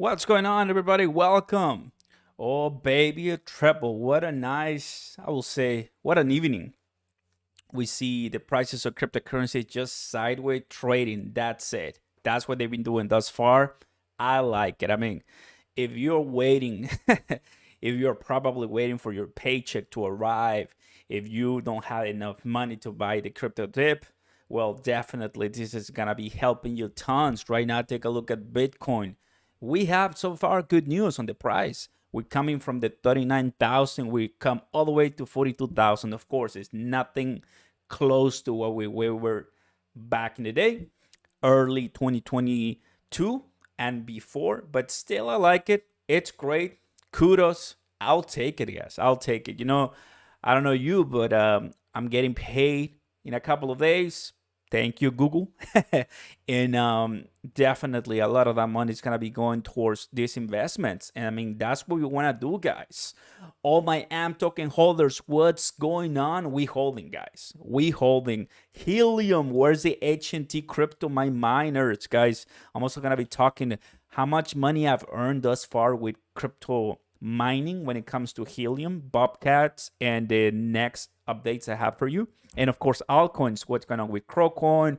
What's going on, everybody? Welcome. Oh, baby, a treble. What a nice, I will say, what an evening. We see the prices of cryptocurrency just sideways trading. That's it. That's what they've been doing thus far. I like it. I mean, if you're waiting, if you're probably waiting for your paycheck to arrive, if you don't have enough money to buy the crypto dip, well, definitely this is gonna be helping you tons. Right now, take a look at Bitcoin. We have so far good news on the price. We're coming from the 39,000, we come all the way to 42,000. Of course, it's nothing close to what we were back in the day, early 2022 and before, but still I like it. It's great. Kudos. I'll take it, guys. I'll take it. I don't know you, but I'm getting paid in a couple of days. Thank you, Google. And definitely a lot of that money is going to be going towards these investments. And I mean, that's what we want to do, guys. All my AMP token holders, what's going on? We holding, guys. We holding. Helium, where's the HNT crypto, my miners, guys? I'm also going to be talking how much money I've earned thus far with crypto mining when it comes to Helium, Bobcats, and the next updates I have for you. And of course, altcoins, what's going on with Crocoin.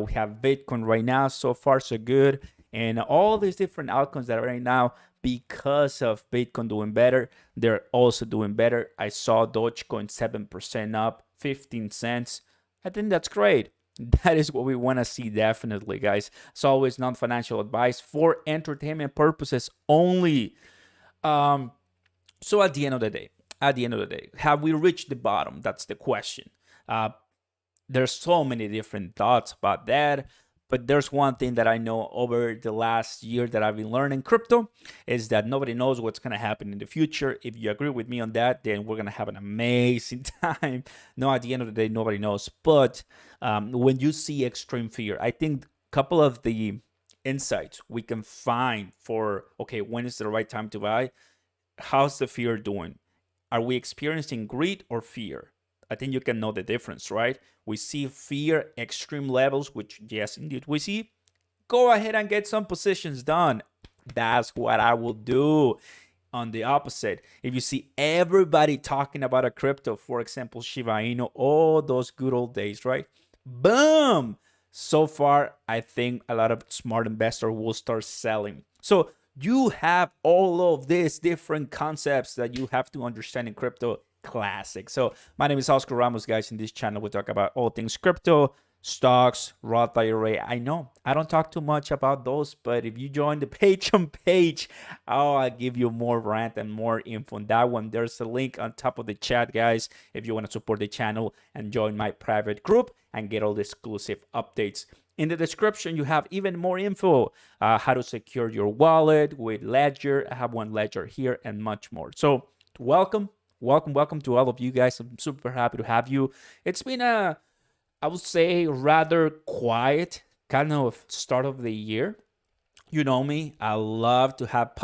We have Bitcoin right now. So far, so good. And all these different altcoins that are right now, because of Bitcoin doing better, they're also doing better. I saw Dogecoin 7% up, 15 cents. I think that's great. That is what we want to see, definitely, guys. It's always non-financial advice for entertainment purposes only. So at the end of the day, have we reached the bottom? That's the question. There's so many different thoughts about that, but there's one thing that I know over the last year that I've been learning crypto is that nobody knows what's going to happen in the future. If you agree with me on that, then we're going to have an amazing time. No, at the end of the day, nobody knows. But when you see extreme fear, I think a couple of the insights we can find for, okay, when is the right time to buy? How's the fear doing? Are we experiencing greed or fear? I think you can know the difference, right? We see fear, extreme levels, which yes, indeed we see. Go ahead and get some positions done. That's what I will do. On the opposite, if you see everybody talking about a crypto, for example, Shiba Inu, all those good old days, right? Boom! So far, I think a lot of smart investors will start selling. So you have all of these different concepts that you have to understand in crypto. Classic. So my name is Oscar Ramos, guys. In this channel, we talk about all things crypto, stocks, Roth IRA. I know I don't talk too much about those, but if you join the Patreon page, I'll give you more rant and more info on that one. There's a link on top of the chat, guys, if you want to support the channel and join my private group and get all the exclusive updates. In the description, you have even more info, how to secure your wallet with Ledger. I have one Ledger here and much more. So welcome to all of you guys. I'm super happy to have you. It's been I would say, rather quiet kind of start of the year. You know me, I love to have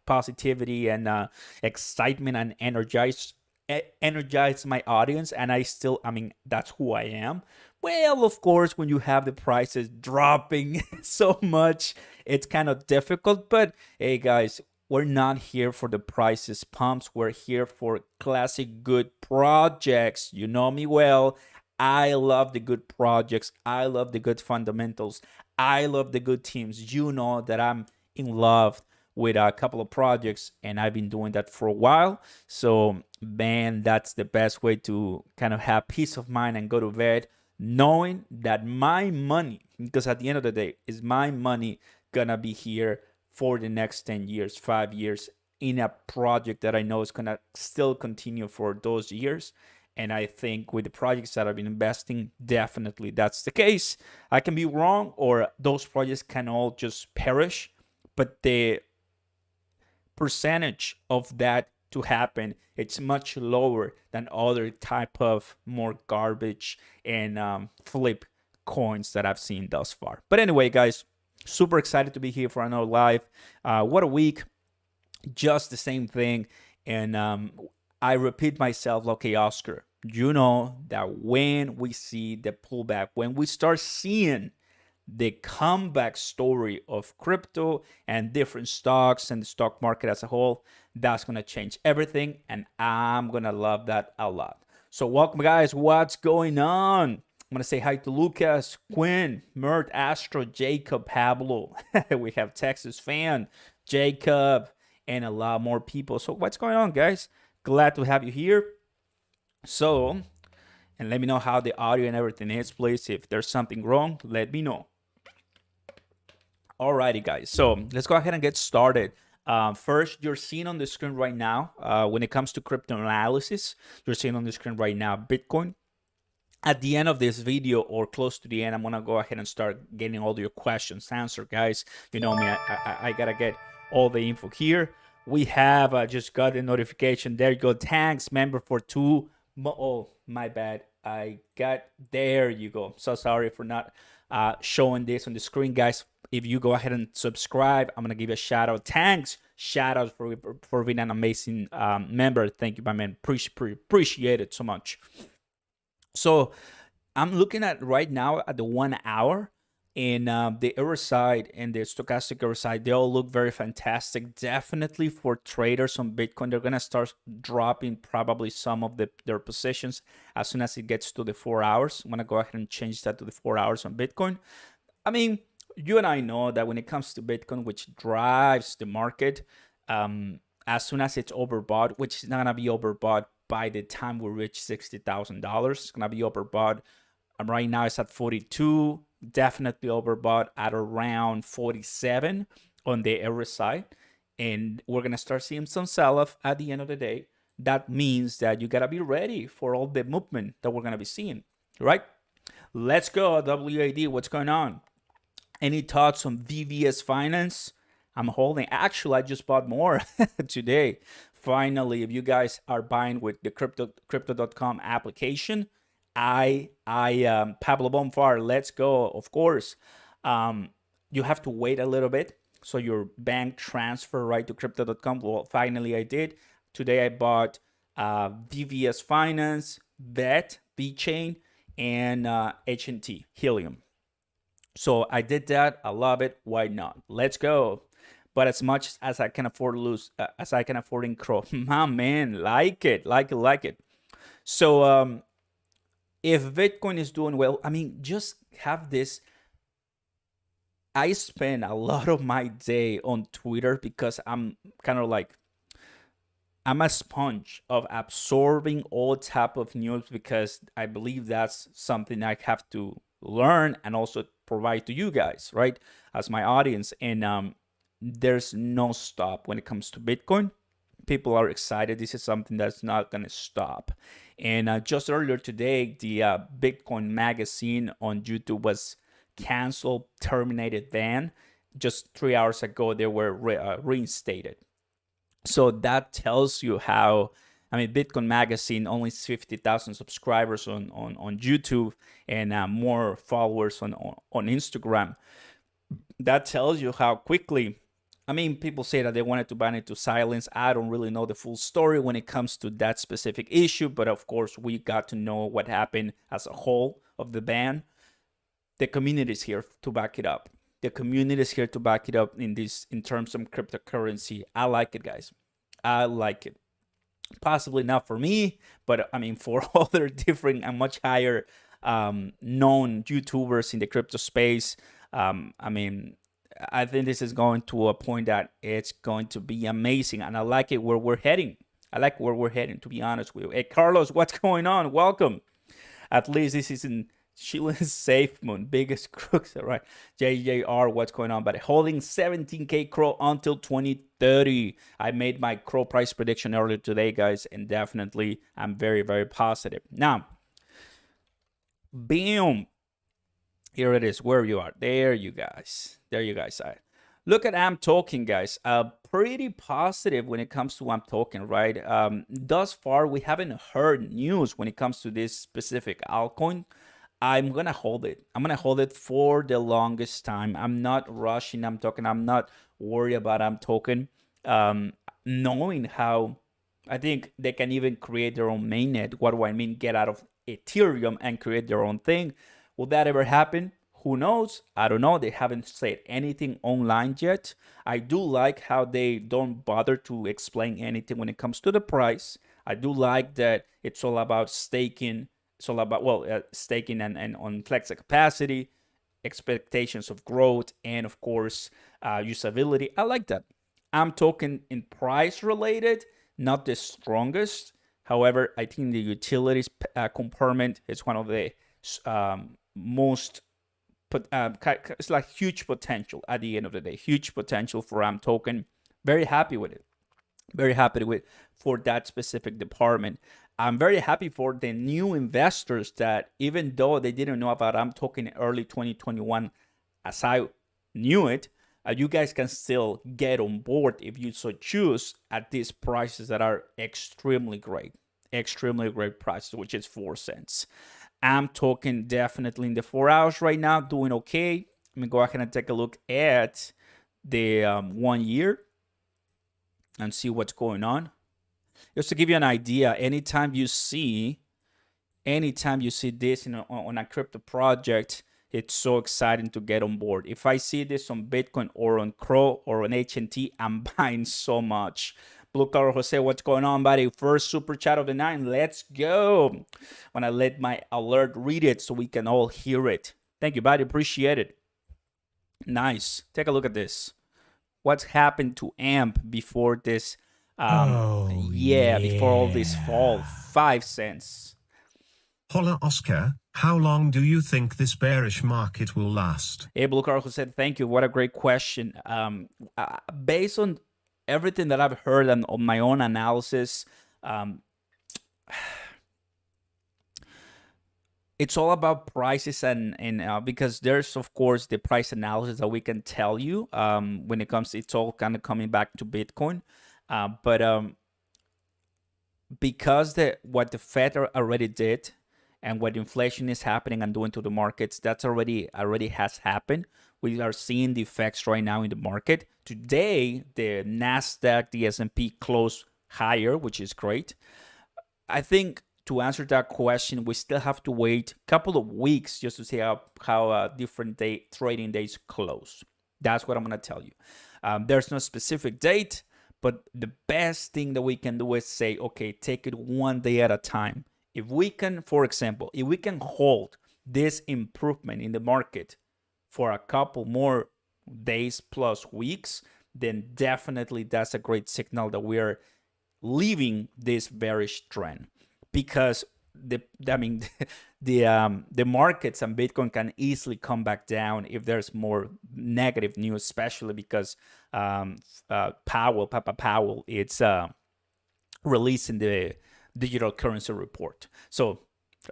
positivity and excitement and energize my audience. And I mean, that's who I am. Well, of course, when you have the prices dropping so much, it's kind of difficult. But hey, guys, we're not here for the prices pumps. We're here for classic good projects. You know me well. I love the good projects. I love the good fundamentals. I love the good teams. You know that I'm in love with a couple of projects, and I've been doing that for a while. So, man, that's the best way to kind of have peace of mind and go to bed knowing that my money, because at the end of the day, is my money gonna be here for the next 10 years, 5 years in a project that I know is gonna still continue for those years. And I think with the projects that I've been investing, definitely that's the case. I can be wrong, or those projects can all just perish, but the percentage of that to happen, it's much lower than other type of more garbage and flip coins that I've seen thus far. But anyway, guys, super excited to be here for another live. What a week. Just the same thing. And I repeat myself, okay, Oscar, you know that when we see the pullback, when we start seeing the comeback story of crypto and different stocks and the stock market as a whole. That's going to change everything, and I'm going to love that a lot. So welcome, guys. What's going on? I'm going to say hi to Lucas, Quinn, Mert, Astro, Jacob, Pablo. We have Texas Fan, Jacob, and a lot more people. So what's going on, guys? Glad to have you here. So, and let me know how the audio and everything is, please. If there's something wrong, let me know. Alrighty, guys. So let's go ahead and get started. First, you're seeing on the screen right now, when it comes to crypto analysis, you're seeing on the screen right now Bitcoin. At the end of this video, or close to the end, I'm gonna go ahead and start getting all your questions answered, guys. You know me, I gotta get all the info here. We have just got a notification. There you go. Thanks, member, for 2. Oh, my bad. There you go. So sorry for not showing this on the screen, guys. If you go ahead and subscribe, I'm gonna give you a shout out. Thanks, shout out for being an amazing member. Thank you, my man. Appreciate it so much. So I'm looking at right now at the 1 hour, and the RSI and the stochastic RSI, they all look very fantastic. Definitely for traders on Bitcoin, they're gonna start dropping probably some of their positions as soon as it gets to the 4 hours. I'm gonna go ahead and change that to the 4 hours on Bitcoin. I mean, you and I know that when it comes to Bitcoin, which drives the market, as soon as it's overbought, which is not gonna be overbought by the time we reach $60,000, it's gonna be overbought. Right now it's at 42, definitely overbought at around 47 on the RSI, and we're gonna start seeing some sell-off at the end of the day. That means that you gotta be ready for all the movement that we're gonna be seeing, right? Let's go, WAD, what's going on? Any thoughts on VVS Finance? I'm holding. Actually, I just bought more today. Finally, if you guys are buying with the crypto.com application, Pablo Bonfar, let's go. Of course, you have to wait a little bit. So your bank transfer right to crypto.com. Well, finally I did. Today I bought VVS Finance, VET, VeChain, and HNT, Helium. So I did that. I love it. Why not? Let's go. But as much as I can afford to lose, as I can afford in CRO, my man, like it. So if Bitcoin is doing well, I mean, just have this. I spend a lot of my day on Twitter because I'm kind of like, I'm a sponge of absorbing all type of news, because I believe that's something I have to learn and also provide to you guys, right, as my audience. And there's no stop when it comes to Bitcoin. People are excited. This is something that's not going to stop. And just earlier today, the Bitcoin magazine on YouTube was canceled, terminated, banned. Just 3 hours ago, they were reinstated. So that tells you how, I mean, Bitcoin magazine only 50,000 subscribers on YouTube, and more followers on Instagram. That tells you how quickly, I mean, people say that they wanted to ban it to silence. I don't really know the full story when it comes to that specific issue, but of course we got to know what happened as a whole of the ban. The community is here to back it up. The community is here to back it up in terms of cryptocurrency. I like it, guys. I like it. Possibly not for me, but I mean for other different and much higher known YouTubers in the crypto space. I mean, I think this is going to a point that it's going to be amazing, and I like it where we're heading. To be honest with you. Hey, Carlos, what's going on? Welcome. At least this isn't Chile's safe moon, biggest crooks, right? JJR, what's going on? But holding 17K CRO until 2030. I made my CRO price prediction earlier today, guys, and definitely I'm very, very positive. Now, boom. Here it is, where you are. There you guys are. Look at I'm talking, guys. Pretty positive when it comes to I'm talking, right? Thus far, we haven't heard news when it comes to this specific altcoin. I'm gonna hold it. I'm gonna hold it for the longest time. I'm not rushing I'm talking. I'm not worried about I'm talking. Knowing how I think they can even create their own mainnet. What do I mean? Get out of Ethereum and create their own thing. Will that ever happen? Who knows? I don't know. They haven't said anything online yet. I do like how they don't bother to explain anything when it comes to the price. I do like that it's all about staking. It's all about, well, staking and on flexa capacity, expectations of growth, and of course, usability. I like that. I'm talking in price related, not the strongest. However, I think the utilities component is one of the most, it's like huge potential at the end of the day. Huge potential for AM token. Very happy with it. Very happy with for that specific department. I'm very happy for the new investors that, even though they didn't know about AM token in early 2021, as I knew it, you guys can still get on board if you so choose at these prices that are extremely great prices, which is 4 cents. I'm talking definitely in the 4 hours right now, doing okay. Let me go ahead and take a look at the 1 year and see what's going on. Just to give you an idea, anytime you see this on a crypto project, it's so exciting to get on board. If I see this on Bitcoin or on CRO or on HNT, I'm buying so much. Blue Collar Jose, what's going on, buddy? First super chat of the night. Let's go. When I let my alert read it so we can all hear it. Thank you, buddy. Appreciate it. Nice. Take a look at this. What's happened to AMP before this? Before all this fall. 5 cents. Hola, Oscar. How long do you think this bearish market will last? Hey, Blue Carl, who said, thank you. What a great question. Based on everything that I've heard and on my own analysis, it's all about prices and because there's, of course, the price analysis that we can tell you when it comes, it's all kind of coming back to Bitcoin. But because what the Fed already did and what inflation is happening and doing to the markets, that's already has happened. We are seeing the effects right now in the market. Today, the Nasdaq, the S&P closed higher, which is great. I think to answer that question, we still have to wait a couple of weeks just to see how different trading days close. That's what I'm going to tell you. There's no specific date, but the best thing that we can do is say, okay, take it one day at a time. If we can, for example, if we can hold this improvement in the market for a couple more days plus weeks, then definitely that's a great signal that we are leaving this bearish trend. Because the markets and Bitcoin can easily come back down if there's more negative news, especially because Papa Powell, it's releasing the digital currency report. So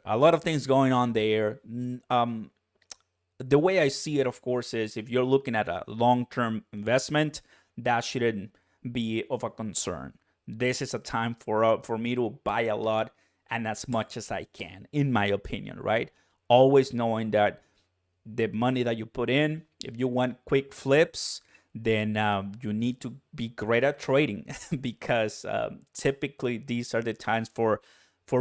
a lot of things going on there. The way I see it, of course, is if you're looking at a long-term investment, that shouldn't be of a concern. This is a time for me to buy a lot and as much as I can, in my opinion, right? Always knowing that the money that you put in, if you want quick flips, then you need to be great at trading because typically these are the times for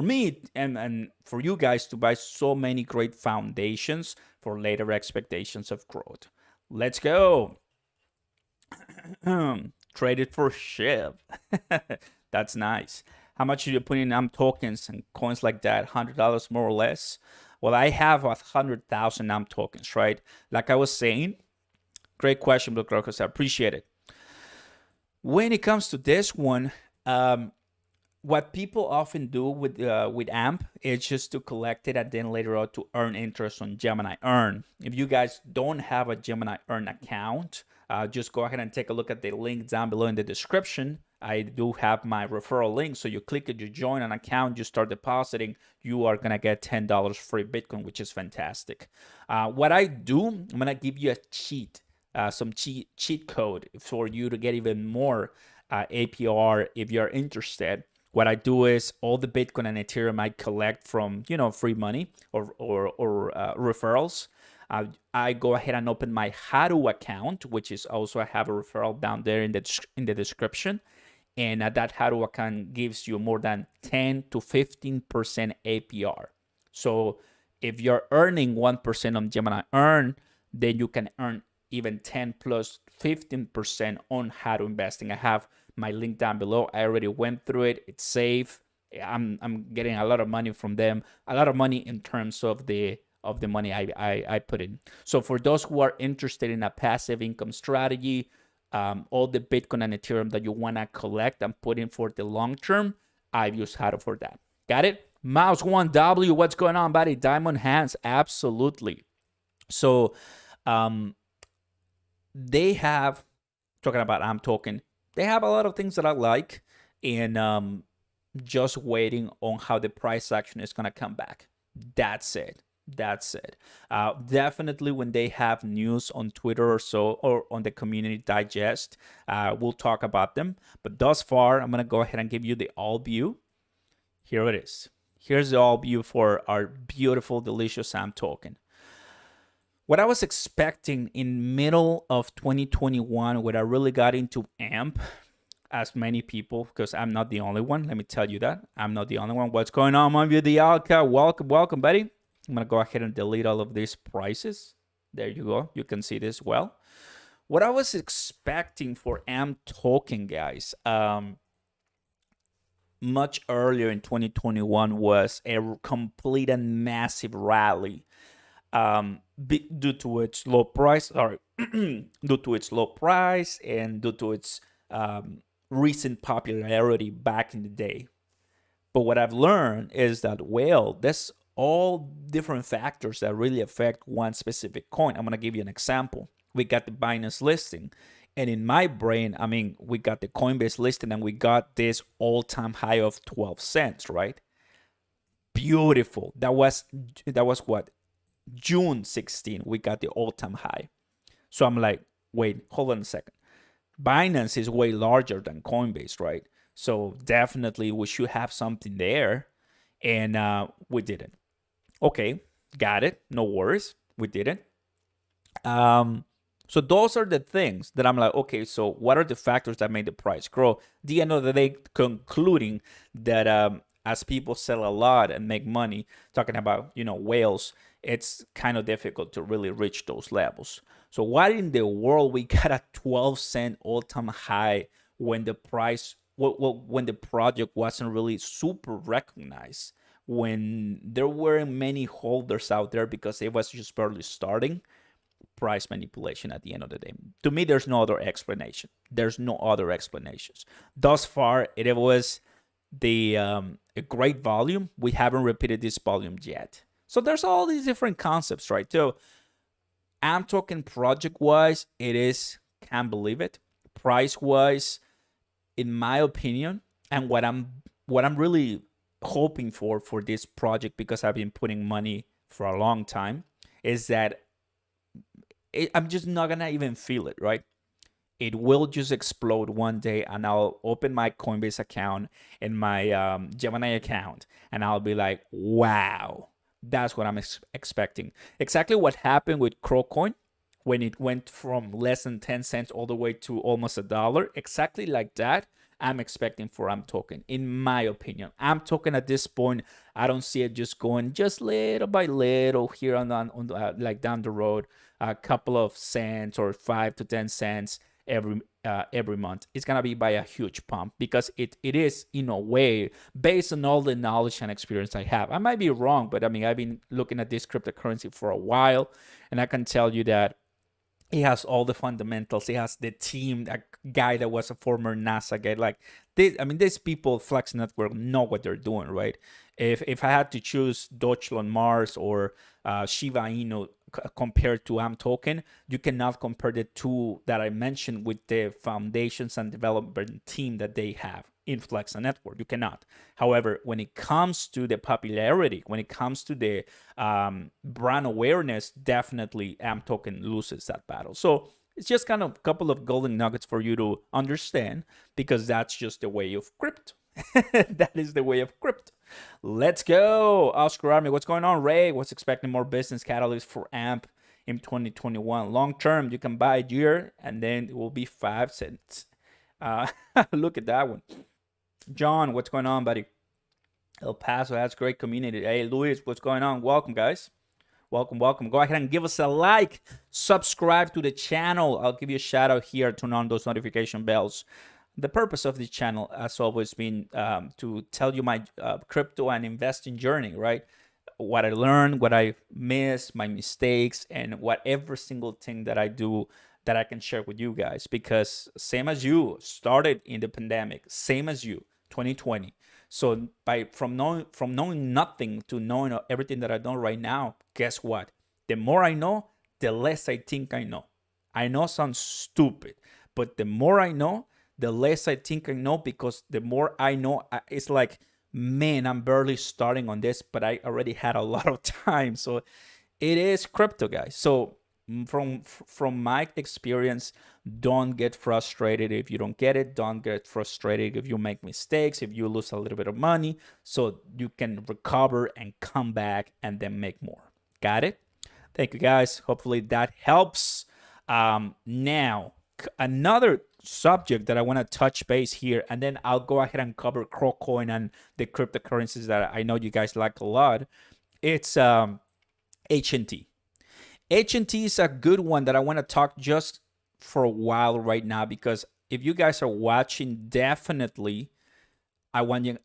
me and for you guys to buy so many great foundations for later expectations of growth. Let's go. Traded for SHIB. That's nice. How much are you putting in tokens and coins like that? $100 more or less? Well, I have 100,000 tokens, right? Like I was saying, great question, Blue Crocus. I appreciate it. When it comes to this one, what people often do with AMP is just to collect it and then later on to earn interest on Gemini Earn. If you guys don't have a Gemini Earn account, just go ahead and take a look at the link down below in the description. I do have my referral link, so you click it, you join an account, you start depositing, you are gonna get $10 free Bitcoin, which is fantastic. What I do, I'm gonna give you a some cheat code for you to get even more APR if you're interested. What I do is all the Bitcoin and Ethereum I collect from free money or referrals. I go ahead and open my Haru account, which is also I have a referral down there in the description. And that Haru account gives you more than 10 to 15% APR. So If you're earning 1% on Gemini Earn, then you can earn even 10 plus 15% on how to investing. I have my link down below. I already went through it. It's safe. I'm getting a lot of money from them. A lot of money in terms of the money I put in. So for those who are interested in a passive income strategy, all the Bitcoin and Ethereum that you want to collect and put in for the long term, I've used Hado for that. Got it? Mouse 1W, what's going on, buddy? Diamond hands, absolutely. So they have, talking about I'm talking, they have a lot of things that I like, and just waiting on how the price action is going to come back. That's it. Definitely when they have news on Twitter or so, or on the community digest, we'll talk about them. But thus far, I'm going to go ahead and give you the all view. Here it is. Here's the all view for our beautiful, delicious AMP token. What I was expecting in middle of 2021, when I really got into AMP, as many people, because I'm not the only one. Let me tell you that. I'm not the only one. What's going on, my the Alka? Welcome, buddy. I'm going to go ahead and delete all of these prices. There you go. You can see this well. What I was expecting for AMP token, guys, much earlier in 2021 was a complete and massive rally due to its low price, or due to its low price and due to its recent popularity back in the day. But what I've learned is that, well, there's all different factors that really affect one specific coin. I'm going to give you an example. We got the Binance listing. And in my brain, I mean, we got the Coinbase listing and we got this all-time high of 12 cents, right? Beautiful. That was what? June 16, we got the all-time high. So I'm like, wait, hold on a second. Binance is way larger than Coinbase, right? So definitely we should have something there. And we didn't. Okay, got it. No worries. We didn't. So those are the things that I'm like, okay, so what are the factors that made the price grow? At the end of the day, concluding that as people sell a lot and make money, talking about, whales, it's kind of difficult to really reach those levels. So why in the world we got a 12-cent all-time high when the price, when the project wasn't really super recognized, when there weren't many holders out there because it was just barely starting? Price manipulation at the end of the day. To me, there's no other explanation. There's no other explanations. Thus far, it was a great volume. We haven't repeated this volume yet. So there's all these different concepts, right? So AMP token project-wise, it is, can't believe it. Price-wise, in my opinion, and what I'm really hoping for this project, because I've been putting money for a long time, is that I'm just not gonna even feel it, right? It will just explode one day, and I'll open my Coinbase account and my Gemini account, and I'll be like, wow, that's what I'm expecting. Exactly what happened with CRO when it went from less than 10 cents all the way to almost $1. Exactly like that, I'm expecting for AMP token, in my opinion. AMP token at this point, I don't see it just going just little by little here on like down the road, a couple of cents or 5 to 10 cents every month. It's gonna be by a huge pump, because it is, in a way, based on all the knowledge and experience I have. I might be wrong, but I mean, I've been looking at this cryptocurrency for a while, and I can tell you that he has all the fundamentals. He has the team, that guy that was a former NASA guy. Like, these people, Flex Network, know what they're doing, right? If I had to choose Deutschland Mars or Shiba Inu compared to AMP token, you cannot compare the two that I mentioned with the foundations and development team that they have in Flex Network. You cannot. However, when it comes to the popularity, when it comes to the brand awareness, definitely AMP token loses that battle. So it's just kind of a couple of golden nuggets for you to understand, because that's just the way of crypto. That is the way of crypto. Let's go. Oscar Army, what's going on? Ray, what's expecting more business catalyst for AMP in 2021? Long term, you can buy a year and then it will be 5 cents. Look at that one. John, what's going on, buddy? El Paso has great community. Hey, Luis, what's going on? Welcome, guys. Welcome, welcome. Go ahead and give us a like. Subscribe to the channel. I'll give you a shout out here. Turn on those notification bells. The purpose of this channel has always been to tell you my crypto and investing journey, right? What I learned, what I missed, my mistakes, and what every single thing that I do that I can share with you guys. Because same as you, started in the pandemic, same as you, 2020. So from knowing nothing to knowing everything that I know right now, guess what? The more I know, the less I think I know. I know sounds stupid, but the more I know, the less I think I know, because the more I know, it's like, man, I'm barely starting on this, but I already had a lot of time. So it is crypto, guys. So from my experience, don't get frustrated if you don't get it. Don't get frustrated if you make mistakes, if you lose a little bit of money, so you can recover and come back and then make more. Got it? Thank you, guys. Hopefully that helps. Now, another subject that I want to touch base here, and then I'll go ahead and cover Crowcoin and the cryptocurrencies that I know you guys like a lot. It's HNT. HNT is a good one that I want to talk just for a while right now, because if you guys are watching, definitely I want you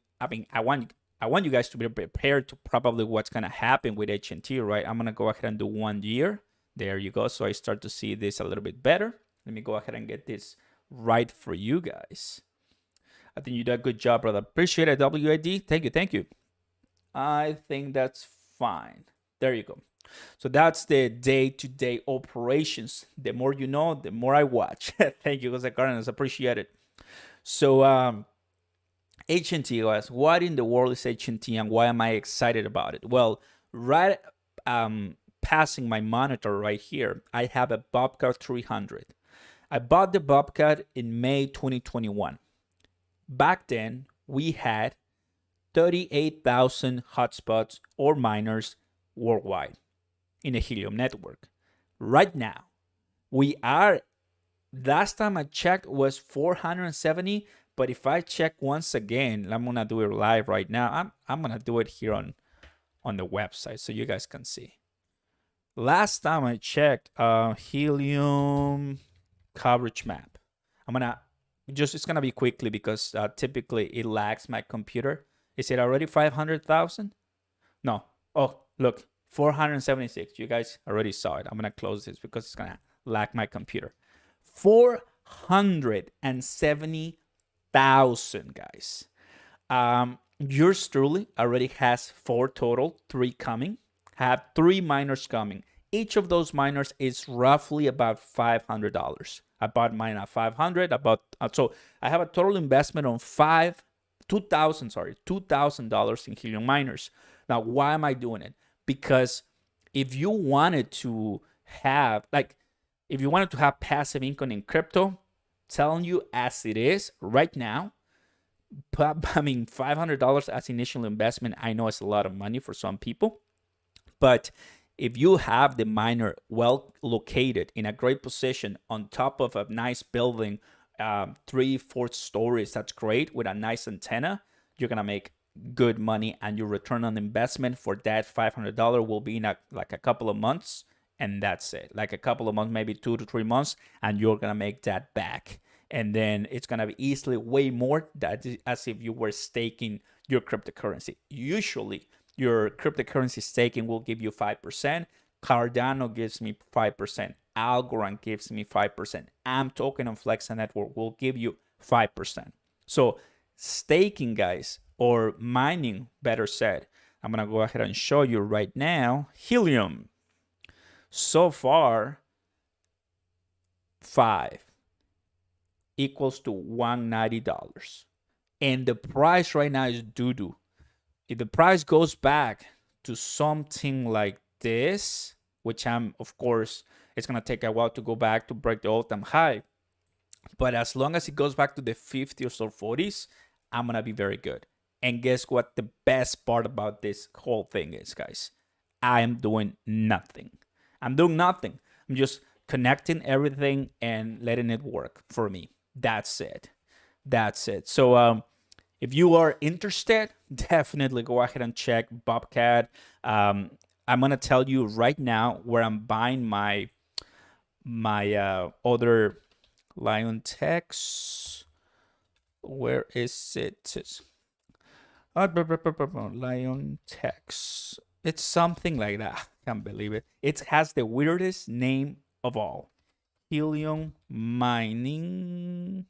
guys to be prepared to probably what's going to happen with HNT, right? I'm going to go ahead and do 1 year. There you go. So I start to see this a little bit better. Let me go ahead and get this right for you guys. I think you did a good job, brother. Appreciate it, WAD. Thank you, thank you. I think that's fine. There you go. So that's the day-to-day operations. The more you know, the more I watch. Thank you, Jose Cardenas. Appreciate it. So HNT, guys. What in the world is HNT, and why am I excited about it? Well, right passing my monitor right here, I have a Bobcat 300. I bought the Bobcat in May 2021. Back then, we had 38,000 hotspots or miners worldwide in the Helium network. Right now, we are, last time I checked was 470, but if I check once again, I'm gonna do it live right now. I'm gonna do it here on the website so you guys can see. Last time I checked, Helium coverage map. It's gonna be quickly, because typically it lags my computer. Is it already 500,000? No. Oh, look, 476. You guys already saw it. I'm gonna close this because it's gonna lag my computer. 470,000, guys. Yours truly already has 4 total, 3 coming. Have 3 miners coming. Each of those miners is roughly about $500. I bought mine at 500. So I have a total investment on $2,000 in Helium miners. Now, why am I doing it? Because if you wanted to have passive income in crypto, telling you as it is right now, $500 as initial investment, I know it's a lot of money for some people, but if you have the miner well located in a great position on top of a nice building, 3-4 stories, that's great, with a nice antenna, you're gonna make good money, and your return on investment for that $500 will be in a couple of months, and that's it. Like a couple of months, maybe 2 to 3 months, and you're gonna make that back. And then it's gonna be easily way more as if you were staking your cryptocurrency. Usually, your cryptocurrency staking will give you 5%. Cardano gives me 5%. Algorand gives me 5%. I'm talking on Flexa Network will give you 5%. So staking, guys, or mining, better said, I'm gonna go ahead and show you right now. Helium. So far, 5 equals to $190. And the price right now is doo-doo. If the price goes back to something like this, which of course, it's going to take a while to go back to break the all-time high. But as long as it goes back to the 50s or 40s, I'm going to be very good. And guess what the best part about this whole thing is, guys? I am doing nothing. I'm doing nothing. I'm just connecting everything and letting it work for me. That's it. So If you are interested, definitely go ahead and check Bobcat. I'm gonna tell you right now where I'm buying my other Lion Tex. Where is it? Lion Tex. It's something like that. Can't believe it. It has the weirdest name of all. Helium mining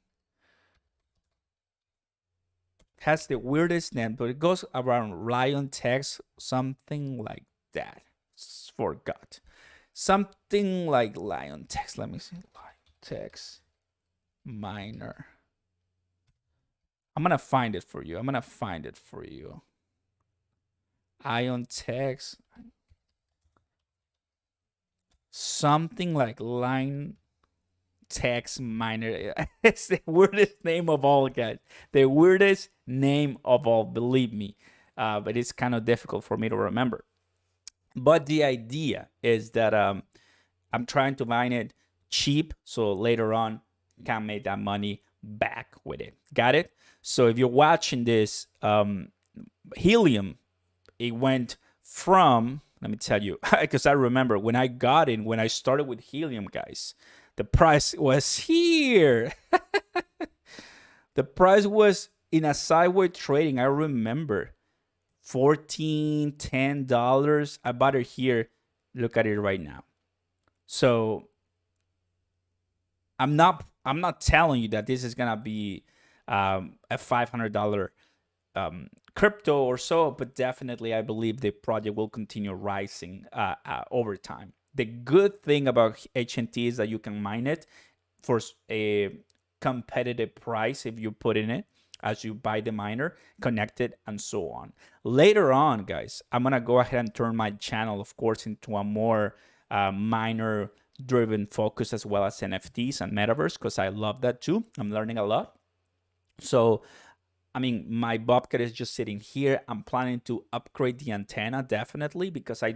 has the weirdest name, but it goes around Lion Tex, something like that. Forgot. Something like Lion Tex. Let me see. Lion Tex miner. I'm gonna find it for you. Ion Tex. Something like Line Tex miner. It's the weirdest name of all, guys. The weirdest name of all, believe me. But it's kind of difficult for me to remember. But the idea is that I'm trying to mine it cheap, so later on can make that money back with it. Got it? So if you're watching this, Helium, it went from, let me tell you, because I remember when I got in, when I started with Helium, guys, the price was here. The price was in a sideways trading. I remember $14, $10. I bought it here. Look at it right now. So I'm not telling you that this is gonna be a $500 crypto or so, but definitely I believe the project will continue rising over time. The good thing about HNT is that you can mine it for a competitive price if you put in it as you buy the miner, connect it, and so on. Later on, guys, I'm gonna go ahead and turn my channel, of course, into a more miner driven focus, as well as NFTs and metaverse, because I love that too. I'm learning a lot. So I mean, my Bobcat is just sitting here. I'm planning to upgrade the antenna, definitely, because I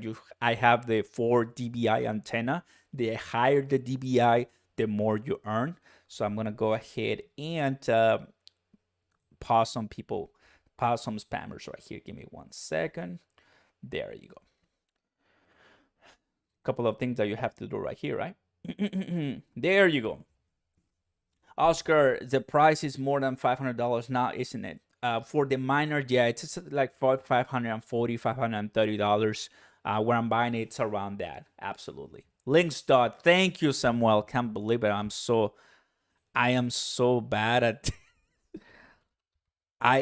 have the 4 dBi antenna. The higher the dBi, the more you earn. So I'm gonna go ahead and pause some spammers right here. Give me 1 second. There you go. Couple of things that you have to do right here, right? There you go. Oscar, the price is more than $500 now, isn't it? For the miner, yeah, it's like $540, $530. Where I'm buying it, it's around that. Absolutely. Links dot. Thank you, Samuel. Can't believe it. I am so bad at.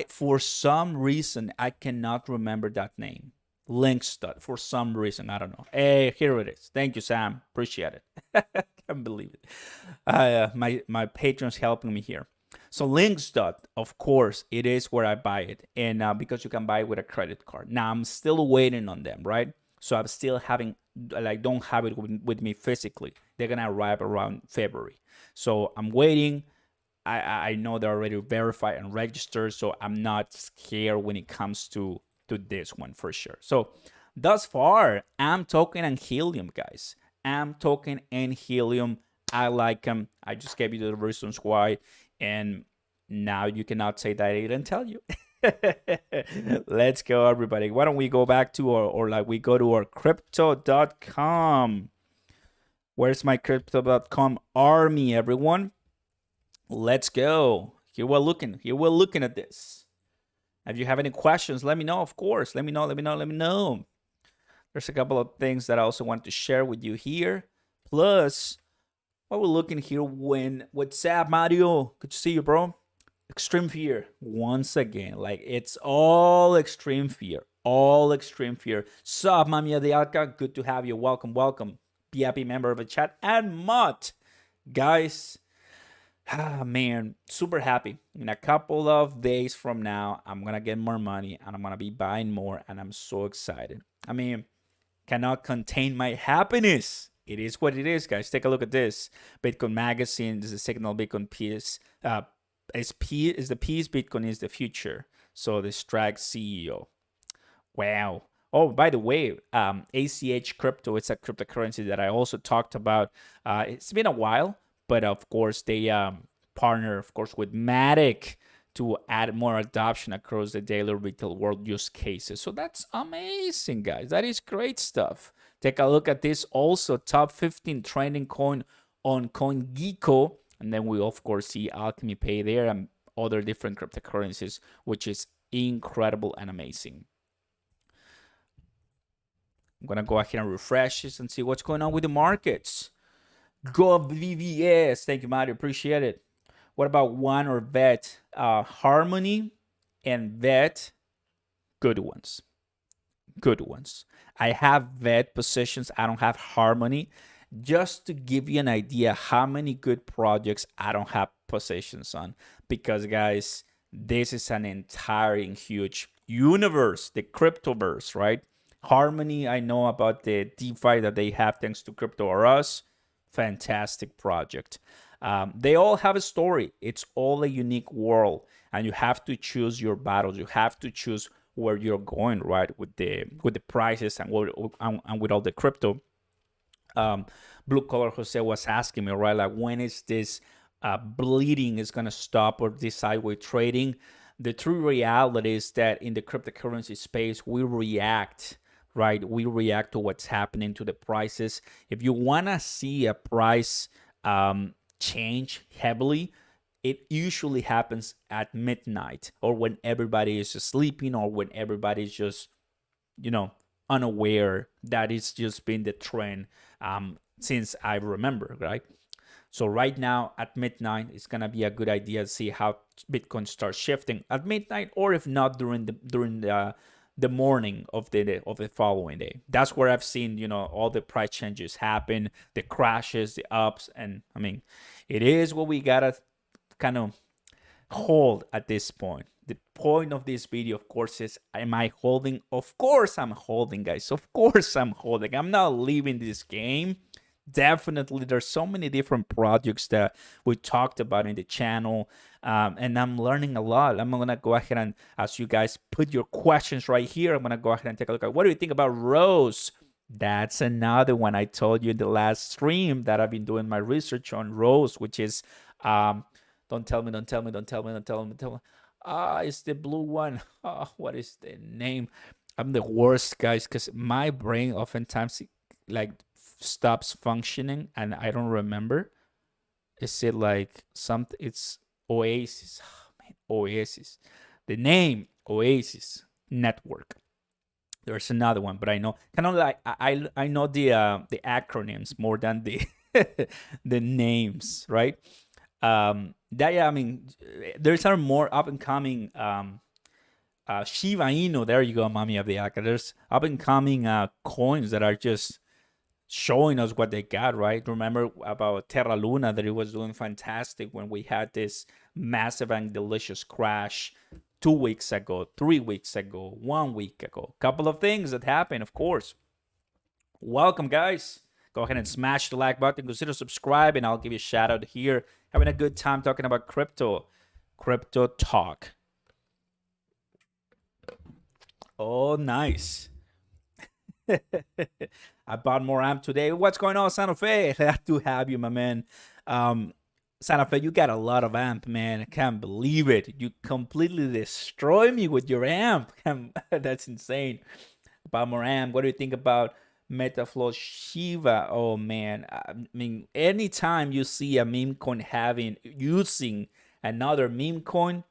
For some reason, I cannot remember that name. Links dot. For some reason, I don't know. Hey, here it is. Thank you, Sam. Appreciate it. Can't believe it. My patron's helping me here. So links dot, of course, it is where I buy it, and because you can buy it with a credit card. Now I'm still waiting on them, right? So I'm still don't have it with me physically. They're gonna arrive around February. So I'm waiting. I know they're already verified and registered, so I'm not scared when it comes to this one for sure. So thus far, I'm talking on Helium, guys. I'm talking in Helium. I like them. I just gave you the reasons why, and now you cannot say that I didn't tell you. Let's go, everybody. Why don't we go back to we go to our crypto.com. Where's my crypto.com army, everyone? Let's go. Here we're looking at this. If you have any questions, let me know, of course. Let me know. There's a couple of things that I also want to share with you here. Plus, while we're looking here, what's up, Mario? Good to see you, bro. Extreme fear. Once again, like it's all extreme fear. All extreme fear. Sup, Mamia de Alca? Good to have you. Welcome. Be happy member of the chat. And Mutt. Guys, man, super happy. In a couple of days from now, I'm going to get more money and I'm going to be buying more. And I'm so excited. I mean, cannot contain my happiness. It is what it is, guys. Take a look at this. Bitcoin Magazine. This is a signal. Bitcoin peace. Is the peace. Bitcoin is the future. So the Strike CEO. Wow. Oh, by the way, ACH crypto. It's a cryptocurrency that I also talked about. It's been a while, but of course they partner, of course, with Matic to add more adoption across the daily retail world use cases. So that's amazing, guys. That is great stuff. Take a look at this also, top 15 trending coin on CoinGecko. And then we, of course, see Alchemy Pay there and other different cryptocurrencies, which is incredible and amazing. I'm going to go ahead and refresh this and see what's going on with the markets. Go VVS. Thank you, Mario. Appreciate it. What about one or VET? Harmony and VET, good ones. Good ones. I have VET positions. I don't have Harmony. Just to give you an idea how many good projects I don't have positions on. Because, guys, this is an entire huge universe, the cryptoverse, right? Harmony, I know about the DeFi that they have thanks to Crypto or Us. Fantastic project. They all have a story. It's all a unique world, and you have to choose your battles. You have to choose where you're going, right, with the prices and with all the crypto. Blue Collar Jose was asking me, right, like when is this bleeding is gonna stop, or this sideways trading? The true reality is that in the cryptocurrency space, we react. Right, we react to what's happening to the prices. If you wanna see a price change heavily, it usually happens at midnight, or when everybody is just sleeping, or when everybody's just, unaware. That is just been the trend since I remember, right? So right now at midnight, it's gonna be a good idea to see how Bitcoin starts shifting at midnight, or if not during the morning of the following day. That's where I've seen, all the price changes happen, the crashes, the ups, and I mean, it is what we gotta kind of hold at this point. The point of this video, of course, is am I holding? Of course I'm holding, guys. Of course I'm holding. I'm not leaving this game. Definitely, there's so many different projects that we talked about in the channel, and I'm learning a lot. I'm gonna go ahead and, as you guys put your questions right here, I'm gonna go ahead and take a look at what do you think about Rose. That's another one. I told you in the last stream that I've been doing my research on Rose, which is don't tell me. It's the blue one. What is the name? I'm the worst, guys, because my brain oftentimes like stops functioning and I don't remember. Is it like something? It's Oasis. Oasis. The name Oasis Network. There's another one, but I know kind of like I know the acronyms more than the the names, right? I mean, there's some more up and coming. Shiba Inu. There you go, mommy of the Aka. There's up and coming coins that are just showing us what they got, right? Remember about Terra Luna, that it was doing fantastic when we had this massive and delicious crash 2 weeks ago, 3 weeks ago, 1 week ago. Couple of things that happened, of course. Welcome, guys. Go ahead and smash the like button. Consider subscribe, and I'll give you a shout out here. Having a good time talking about crypto talk. Oh, nice. I bought more AMP today. What's going on, Santa Fe? Glad to have you, my man. Santa Fe, you got a lot of AMP, man. I can't believe it. You completely destroy me with your AMP. That's insane. Bought more AMP. What do you think about Metaflow Shiva? Oh, man. I mean, anytime you see a meme coin using another meme coin,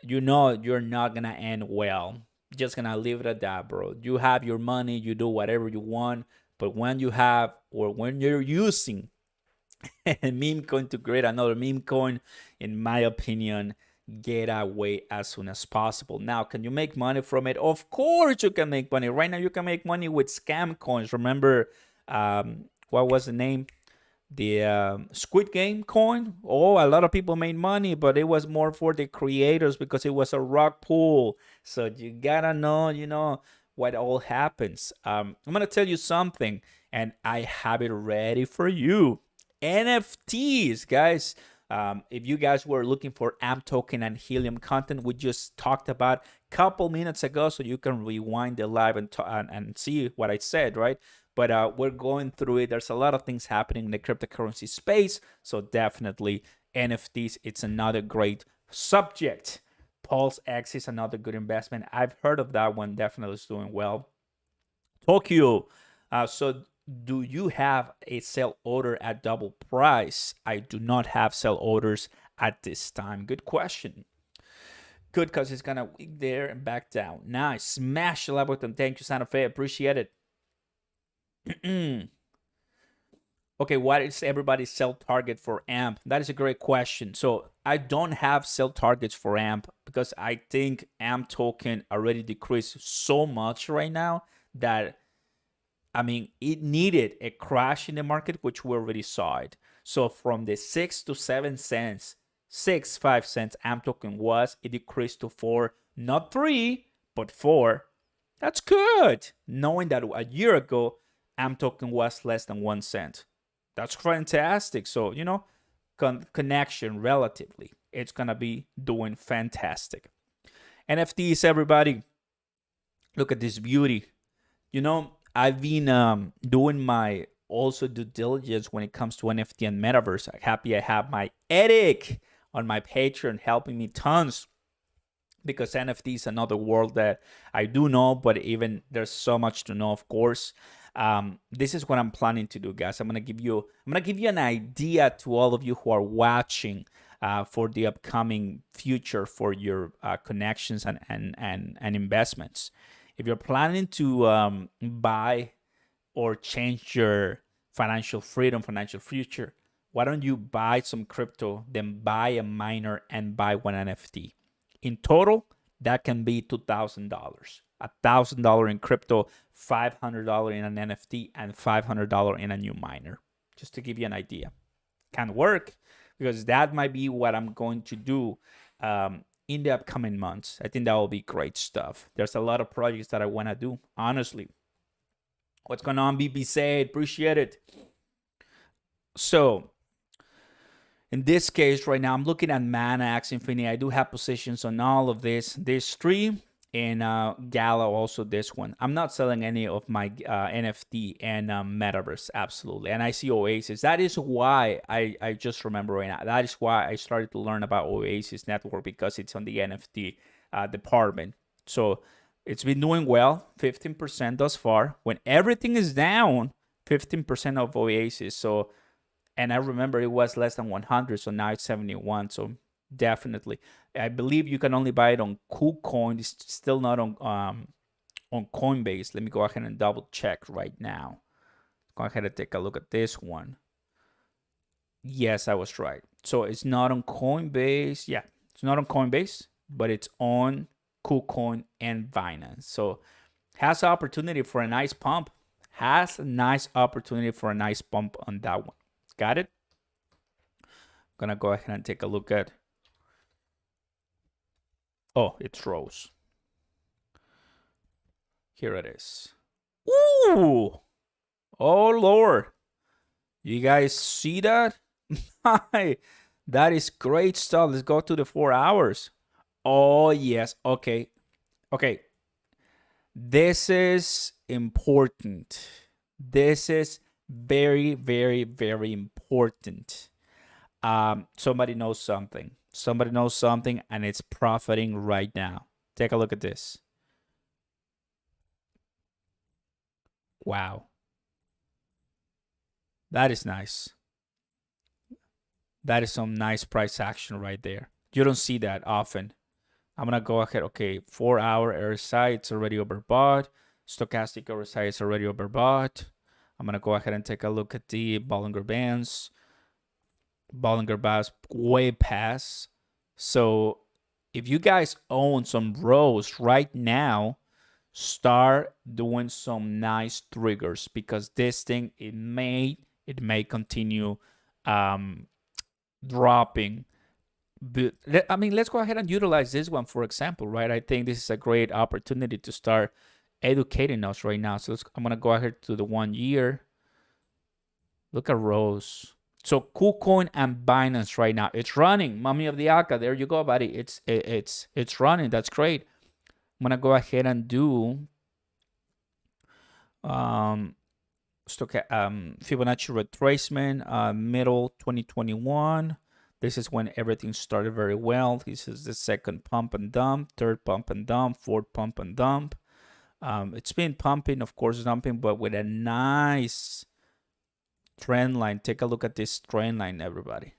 you know you're not going to end well. Just gonna leave it at that, bro. You have your money, you do whatever you want, but when you have, or when you're using a meme coin to create another meme coin, in my opinion, get away as soon as possible. Now, can you make money from it? Of course you can make money. Right now you can make money with scam coins. Remember, what was the name? The Squid Game coin. Oh, a lot of people made money, but it was more for the creators because it was a rug pull. So you gotta know, what all happens. I'm gonna tell you something, and I have it ready for you. NFTs, guys. If you guys were looking for AMP token and Helium content, we just talked about a couple minutes ago, so you can rewind the live and see what I said, right? But we're going through it. There's a lot of things happening in the cryptocurrency space. So definitely NFTs, it's another great subject. Pulse X is another good investment. I've heard of that one. Definitely is doing well. Tokyo. So do you have a sell order at double price? I do not have sell orders at this time. Good question. Good, because it's gonna weak there and back down. Nice. Smash the like button. Thank you, Santa Fe. Appreciate it. Okay, what is everybody's sell target for AMP? That is a great question. So I don't have sell targets for AMP because I think AMP token already decreased so much right now that, I mean, it needed a crash in the market, which we already saw it. So from the 6 to 7 cents, 5 cents AMP token was, it decreased to 4, not 3, but 4. That's good. Knowing that a year ago, AMP token was less than 1 cent. That's fantastic. So, you know, connection relatively, it's going to be doing fantastic. NFTs, everybody. Look at this beauty. You know, I've been doing my also due diligence when it comes to NFT and metaverse. I'm happy I have my Eric on my Patreon helping me tons, because NFT is another world that I do know, but even there's so much to know, of course. This is what I'm planning to do, guys. I'm gonna give you an idea to all of you who are watching for the upcoming future for your connections and investments. If you're planning to buy or change your financial freedom, financial future, why don't you buy some crypto, then buy a miner and buy one NFT? In total, that can be $2,000. $1,000 in crypto, $500 in an NFT, and $500 in a new miner. Just to give you an idea. Can work, because that might be what I'm going to do in the upcoming months. I think that will be great stuff. There's a lot of projects that I want to do, honestly. What's going on, BP Said? Appreciate it. So, in this case right now, I'm looking at Mana, Axie Infinity. I do have positions on all of this. There's 3, and Gala also this one. I'm not selling any of my NFT and Metaverse, absolutely. And I see Oasis. That is why I just remember right now. That is why I started to learn about Oasis Network, because it's on the NFT department. So it's been doing well, 15% thus far. When everything is down, 15% of Oasis. So, and I remember it was less than 100, so now it's 71. So definitely, I believe you can only buy it on KuCoin. It's still not on Coinbase. Let me go ahead and double check right now. Go ahead and take a look at this one. Yes, I was right. So it's not on Coinbase. Yeah, it's not on Coinbase, but it's on KuCoin and Binance. So has opportunity for a nice pump. Has a nice opportunity for a nice pump on that one. Got it? I'm gonna go ahead and take a look at. Oh, it's Rose. Here it is. Ooh! Oh, Lord. You guys see that? That is great stuff. Let's go to the 4 hours. Oh, yes. Okay. Okay. This is important. This is very, very, very important. Somebody knows something. Somebody knows something, and it's profiting right now. Take a look at this. Wow. That is nice. That is some nice price action right there. You don't see that often. I'm going to go ahead. Okay, 4 hour RSI, it's already overbought. Stochastic RSI is already overbought. I'm going to go ahead and take a look at the Bollinger Bands. Bollinger Bands way past. So if you guys own some Rose right now, start doing some nice triggers, because this thing, it may continue dropping. But I mean, let's go ahead and utilize this one, for example, right? I think this is a great opportunity to start educating us right now. So I'm gonna go ahead to the 1 year. Look at Rose. So KuCoin and Binance right now, it's running. Mommy of the Aka, there you go, buddy. It's running. That's great. I'm gonna go ahead and do Fibonacci retracement, middle 2021. This is when everything started very well. This is the second pump and dump, third pump and dump, fourth pump and dump. It's been pumping, of course, dumping, but with a nice trend line. Take a look at this trend line, everybody.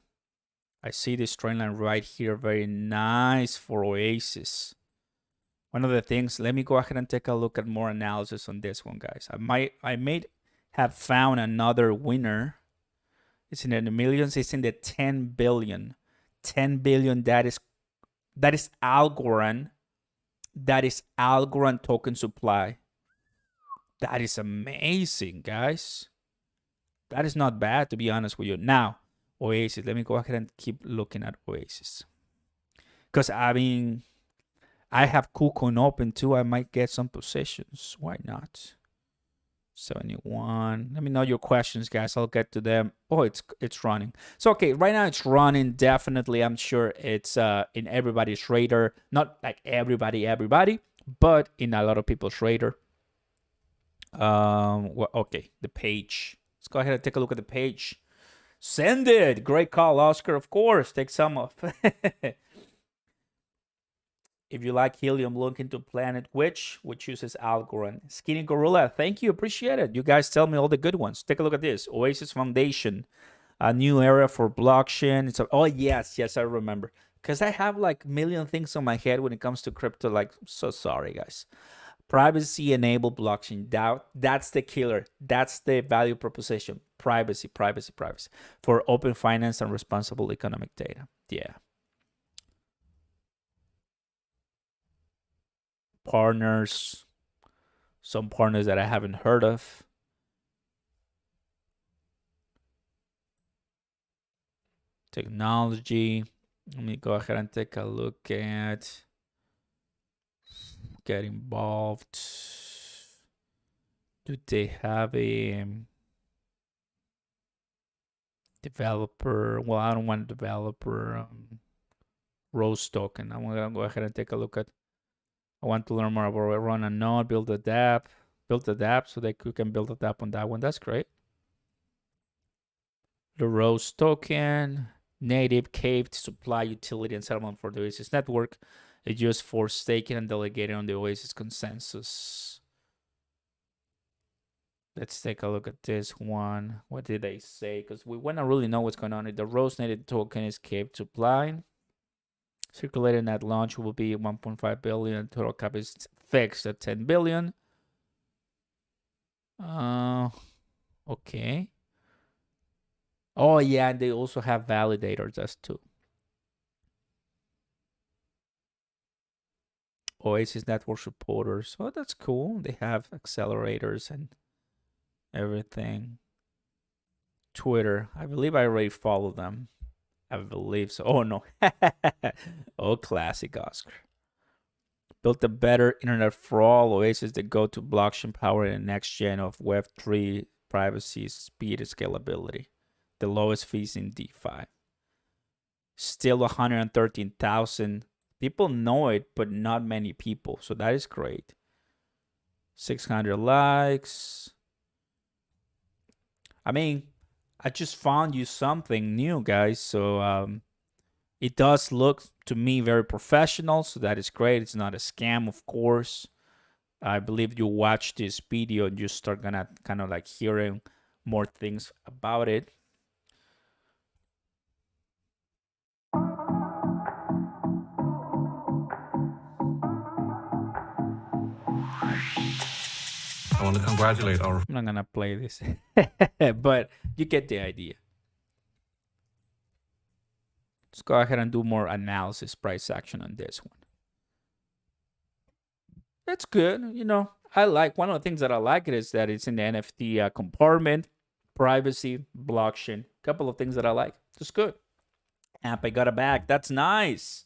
I see this trend line right here. Very nice for Oasis. One of the things, let me go ahead and take a look at more analysis on this one, guys. I may have found another winner. It's in the millions. It's in the 10 billion. 10 billion. That is algorand. That is algorand token supply. That is amazing, guys. That is not bad, to be honest with you. Now, Oasis. Let me go ahead and keep looking at Oasis. Because, I mean, I have KuCoin open too. I might get some positions. Why not? 71. Let me know your questions, guys. I'll get to them. Oh, it's running. So, okay, right now it's running. Definitely, I'm sure it's in everybody's radar. Not like everybody, but in a lot of people's radar. Well, okay, the page. Let's go ahead and take a look at the page. Send it. Great call, Oscar. Of course, take some off. If you like Helium, look into Planet which uses Algorand. Skinny Gorilla, thank you, appreciate it. You guys tell me all the good ones. Take a look at this. Oasis Foundation, a new era for blockchain. It's oh yes, I remember. Because I have like a million things on my head when it comes to crypto. Like, so sorry, guys. Privacy enabled blockchain. That's the killer. That's the value proposition. Privacy for open finance and responsible economic data. Yeah. Partners, some partners that I haven't heard of. Technology. Let me go ahead and take a look at get involved. Do they have a developer? Well, I don't want a developer. Rose token. I'm gonna go ahead and take a look at. I want to learn more about run a node, build a dApp, so that you can build a dApp on that one. That's great. The Rose token, native caved supply utility and settlement for the Oasis network. It's used for staking and delegating on the Oasis consensus. Let's take a look at this one. What did they say? Because we want to really know what's going on. The Rose native token is caved supply. Circulating at launch will be 1.5 billion. Total cap is fixed at 10 billion. Okay. Oh yeah, and they also have validators as too. Oasis network supporters. Oh, that's cool. They have accelerators and everything. Twitter. I believe I already follow them. I believe so. Oh, no. Oh, classic, Oscar. Built a better internet for all. Oasis, the go-to blockchain power in the next gen of Web3, privacy, speed, and scalability. The lowest fees in DeFi. Still 113,000. People know it, but not many people. So that is great. 600 likes. I mean, I just found you something new, guys. So it does look to me very professional. So that is great. It's not a scam, of course. I believe you watch this video and you start gonna kind of like hearing more things about it. I want to congratulate our... I'm not gonna play this, but you get the idea. Let's go ahead and do more analysis, price action on this one. That's good. You know, I like, one of the things that I like it is that it's in the NFT compartment, privacy, blockchain. A couple of things that I like. It's good. Amp, I got a bag. That's nice.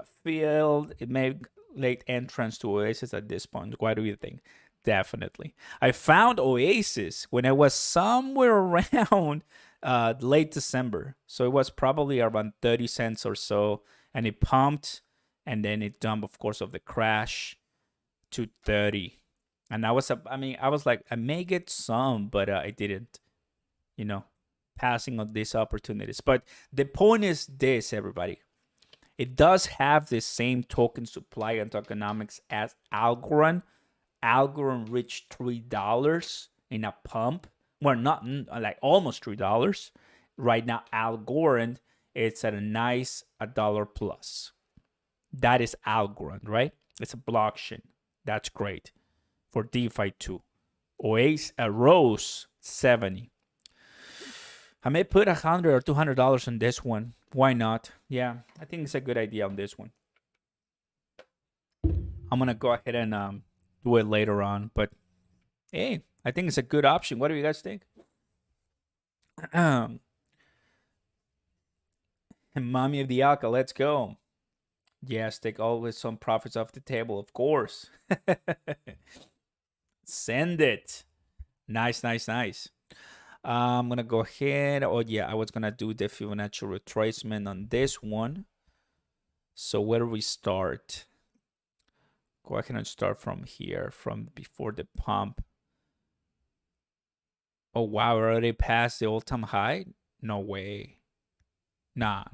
I feel it made late entrance to Oasis at this point. What do you think? Definitely. I found Oasis when I was somewhere around late December. So it was probably around 30 cents or so. And it pumped. And then it dumped, of course, of the crash to 30. And I was like, I may get some, but I didn't, you know, passing on these opportunities. But the point is this, everybody. It does have the same token supply and tokenomics as Algorand. Algorand reached $3 in a pump. Well, not like almost $3. Right now, Algorand, it's at a nice $1 plus. That is Algorand, right? It's a blockchain. That's great for DeFi too. Oasis, Rose 70. I may put $100 or $200 on this one. Why not? Yeah, I think it's a good idea on this one. I'm gonna go ahead and do it later on, but hey, I think it's a good option. What do you guys think? And mommy of the Alka, let's go. Yes, take always some profits off the table, of course. Send it. Nice, nice, nice. I'm gonna go ahead. Oh yeah, I was gonna do the Fibonacci retracement on this one. So where do we start? Go ahead and start from here, from before the pump. Oh wow, we already passed the all-time high? No way. Nah.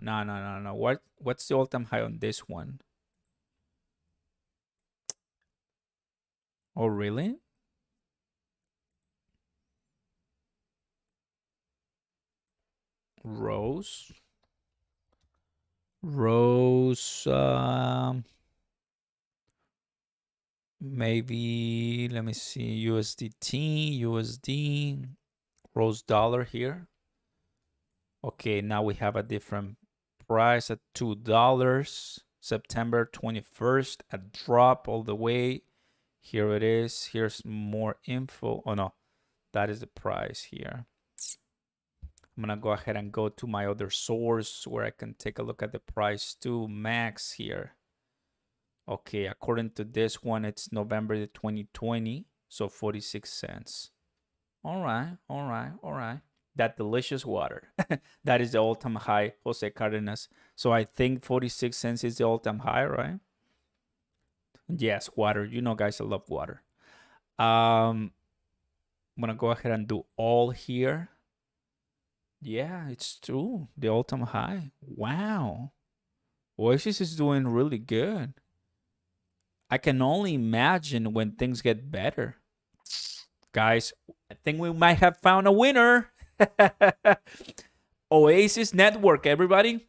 What's the all-time high on this one? Oh really? Rose, maybe, let me see, USD, Rose dollar here. Okay, now we have a different price at $2. September 21st, a drop all the way. Here it is. Here's more info. Oh no, that is the price here. I'm gonna go ahead and go to my other source where I can take a look at the price too. Max here. Okay, according to this one, it's November the 2020, so 46 cents. All right. That delicious water. That is the all-time high, Jose Cardenas. So I think 46 cents is the all-time high, right? Yes, water. You know, guys, I love water. I'm gonna go ahead and do all here. Yeah, it's true. The all-time high. Wow. Oasis is doing really good. I can only imagine when things get better. Guys, I think we might have found a winner. Oasis Network, everybody.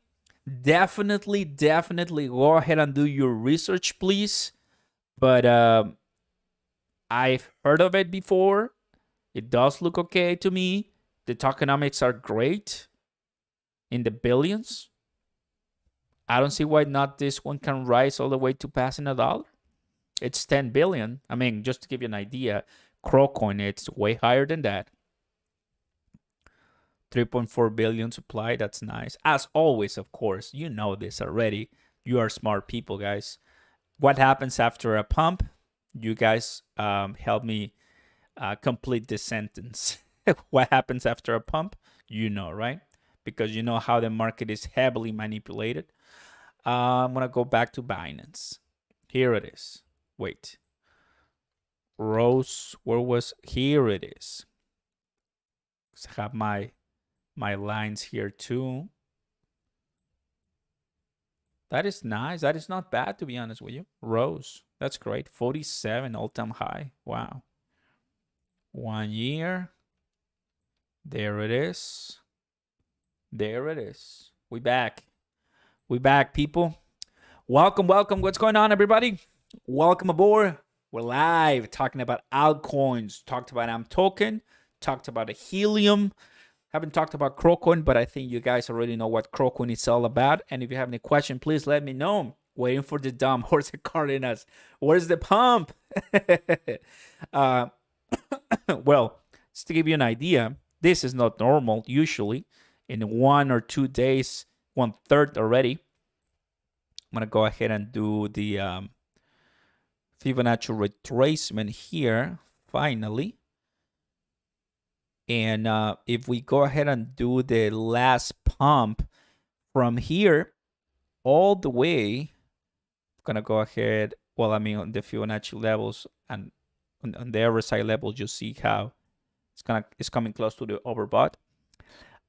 Definitely go ahead and do your research, please. But I've heard of it before. It does look okay to me. The tokenomics are great, in the billions. I don't see why not this one can rise all the way to passing $1. It's 10 billion. I mean, just to give you an idea, CRO it's way higher than that. 3.4 billion supply, that's nice. As always, of course, you know this already. You are smart people, guys. What happens after a pump? You guys help me complete this sentence. What happens after a pump? You know, right? Because you know how the market is heavily manipulated. I'm going to go back to Binance. Here it is. Wait. Rose, where was... Here it is. I have my lines here too. That is nice. That is not bad, to be honest with you. Rose, that's great. 47 all-time high. Wow. 1 year. There it is. There it is. We back. We back, people. Welcome. What's going on, everybody? Welcome aboard. We're live talking about altcoins. Talked about Token. Talked about the Helium. Haven't talked about CRO, but I think you guys already know what CRO is all about. And if you have any question, please let me know. Waiting for the dumb. Where's the Cardenas? Where's the pump? Well, just to give you an idea, this is not normal. Usually, in 1 or 2 days, 1/3 already. I'm gonna go ahead and do the Fibonacci retracement here. Finally. And if we go ahead and do the last pump from here all the way, I'm going to go ahead, well, I mean, on the Fibonacci levels and on the RSI level, you see how it's coming close to the overbought.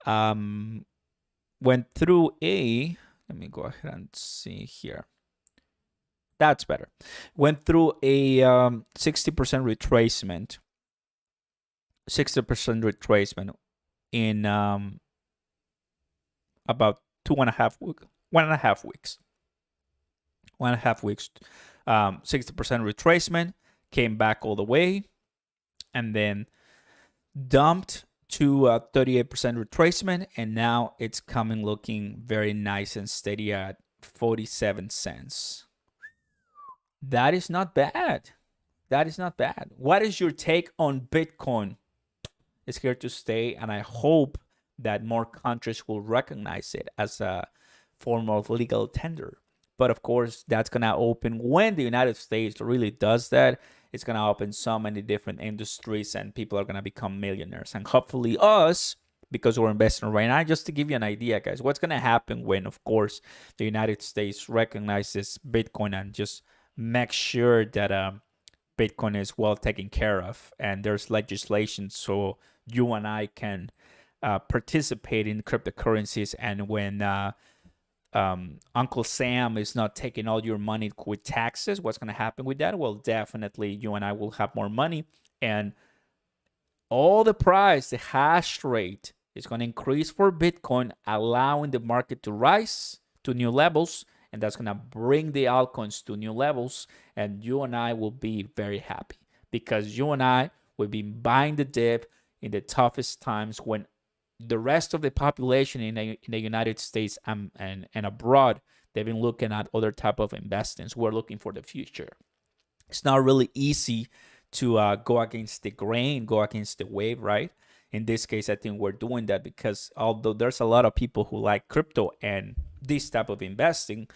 went through a, let me go ahead and see here. That's better. Went through a 60% retracement. 60% retracement in about 1.5 weeks. 1.5 weeks. 60% retracement, came back all the way, and then dumped to 38% retracement, and now it's coming looking very nice and steady at 47 cents. That is not bad. That is not bad. What is your take on Bitcoin? It's here to stay, and I hope that more countries will recognize it as a form of legal tender. But of course, that's going to open, when the United States really does that, it's going to open so many different industries and people are going to become millionaires. And hopefully us, because we're investing right now. Just to give you an idea, guys, what's going to happen when, of course, the United States recognizes Bitcoin and just make sure that Bitcoin is well taken care of and there's legislation so you and I can participate in cryptocurrencies. And when Uncle Sam is not taking all your money with taxes, what's going to happen with that? Well, definitely you and I will have more money, and all the price, the hash rate is going to increase for Bitcoin, allowing the market to rise to new levels, and that's going to bring the altcoins to new levels, and you and I will be very happy because you and I will be buying the dip in the toughest times when the rest of the population in the United States and abroad, they've been looking at other type of investments. We're looking for the future. It's not really easy to go against the grain, go against the wave, right? In this case, I think we're doing that because although there's a lot of people who like crypto and this type of investing,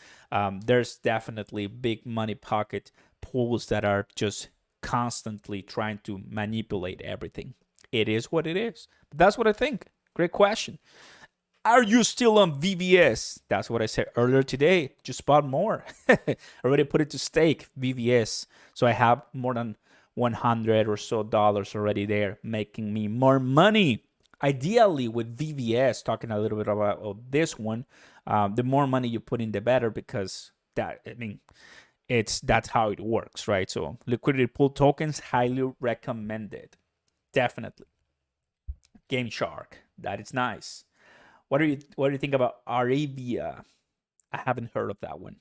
there's definitely big money pocket pools that are just constantly trying to manipulate everything. It is what it is. But that's what I think. Great question. Are you still on VVS? That's what I said earlier today. Just bought more. Already put it to stake, VVS. So I have more than $100 or so already there, making me more money. Ideally, with VVS, talking a little bit about this one, the more money you put in, the better, because that's how it works, right? So liquidity pool tokens, highly recommended. Definitely. Game Shark, that is nice. What do you think about Arabia? I haven't heard of that one.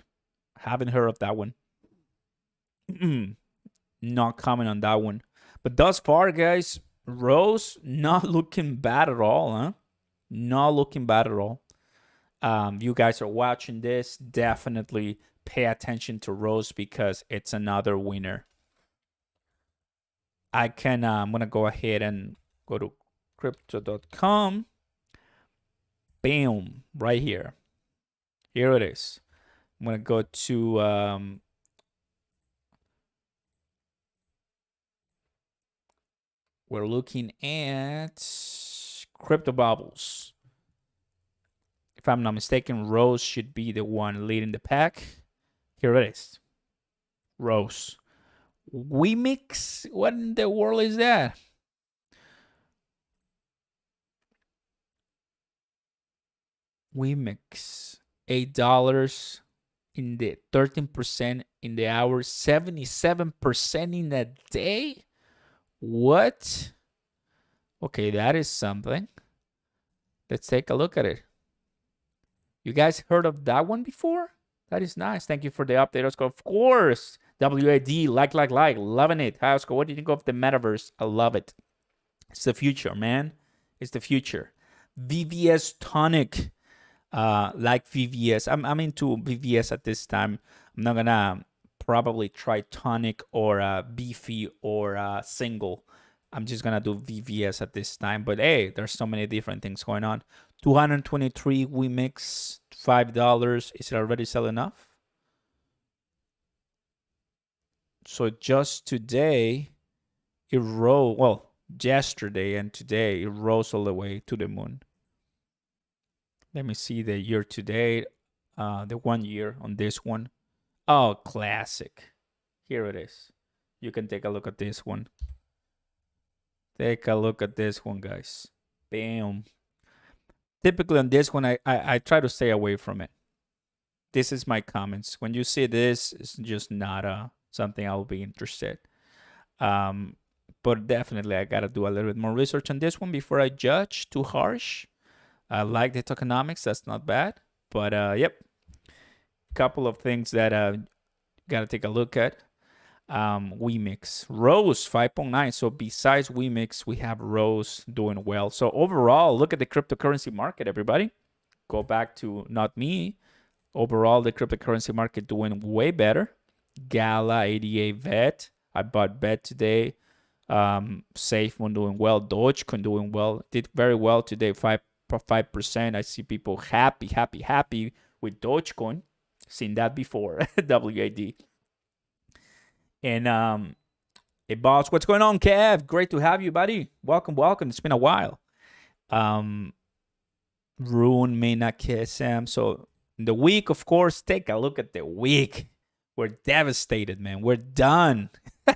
Not comment on that one. But thus far, guys, Rose not looking bad at all, huh? Not looking bad at all. You guys are watching this, definitely pay attention to Rose because it's another winner. I'm gonna go ahead and go to crypto.com. Bam, right here. Here it is. I'm gonna go to we're looking at crypto bubbles. If I'm not mistaken, Rose should be the one leading the pack. Here it is. Rose. Wemix? What in the world is that? Wemix. $8 in the 13% in the hour, 77% in a day. What? Okay, that is something. Let's take a look at it. You guys heard of that one before? That is nice. Thank you for the update, Oscar. Of course. WAD, like. Loving it. Hi, Oscar. What do you think of the metaverse? I love it. It's the future, man. It's the future. VVS Tonic. Like VVS. I'm into VVS at this time. I'm not gonna probably try Tonic or Beefy or Single. I'm just gonna do VVS at this time. But hey, there's so many different things going on. 223 Wemix, $5. Is it already selling off? So just today, it rose. Well, yesterday and today, it rose all the way to the moon. Let me see the year to date, the 1 year on this one. Oh, classic. Here it is. You can take a look at this one. Take a look at this one, guys. Bam. typically on this one, I try to stay away from it. This is my comments. When you see this, it's just not something I will be interested. But definitely, I gotta do a little bit more research on this one before I judge too harsh. I like the tokenomics. That's not bad. But yep, couple of things that gotta take a look at. Wemix, Rose 5.9. So besides Wemix, we have Rose doing well. So overall, look at the cryptocurrency market, everybody. Go back to not me. Overall, the cryptocurrency market doing way better. Gala 88 Vet. I bought Bet today. SafeMoon doing well. Dogecoin doing well. Did very well today. 5%. I see people happy with Dogecoin. Seen that before. WAD. And hey boss, what's going on, Kev? Great to have you, buddy. Welcome. It's been a while. Rune Mena KSM. So the week, of course, take a look at the week. We're devastated, man. We're done.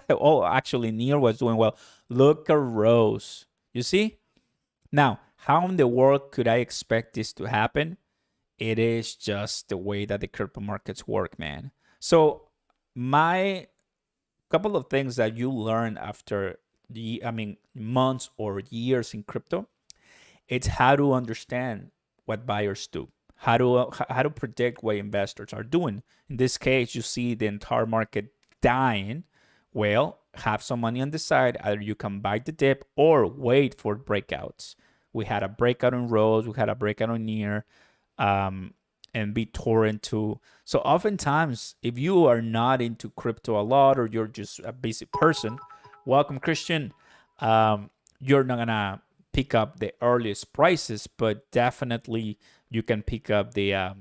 Oh, actually, Near was doing well. Look at Rose. You see? Now, how in the world could I expect this to happen? It is just the way that the crypto markets work, man. So my couple of things that you learn after months or years in crypto, it's how to understand what buyers do, how to predict what investors are doing. In this case, you see the entire market dying. Well, have some money on the side. Either you can buy the dip or wait for breakouts. We had a breakout on Rose, we had a breakout on Near, and BitTorrent too. So oftentimes, if you are not into crypto a lot or you're just a busy person, welcome Christian, you're not gonna pick up the earliest prices, but definitely you can pick up the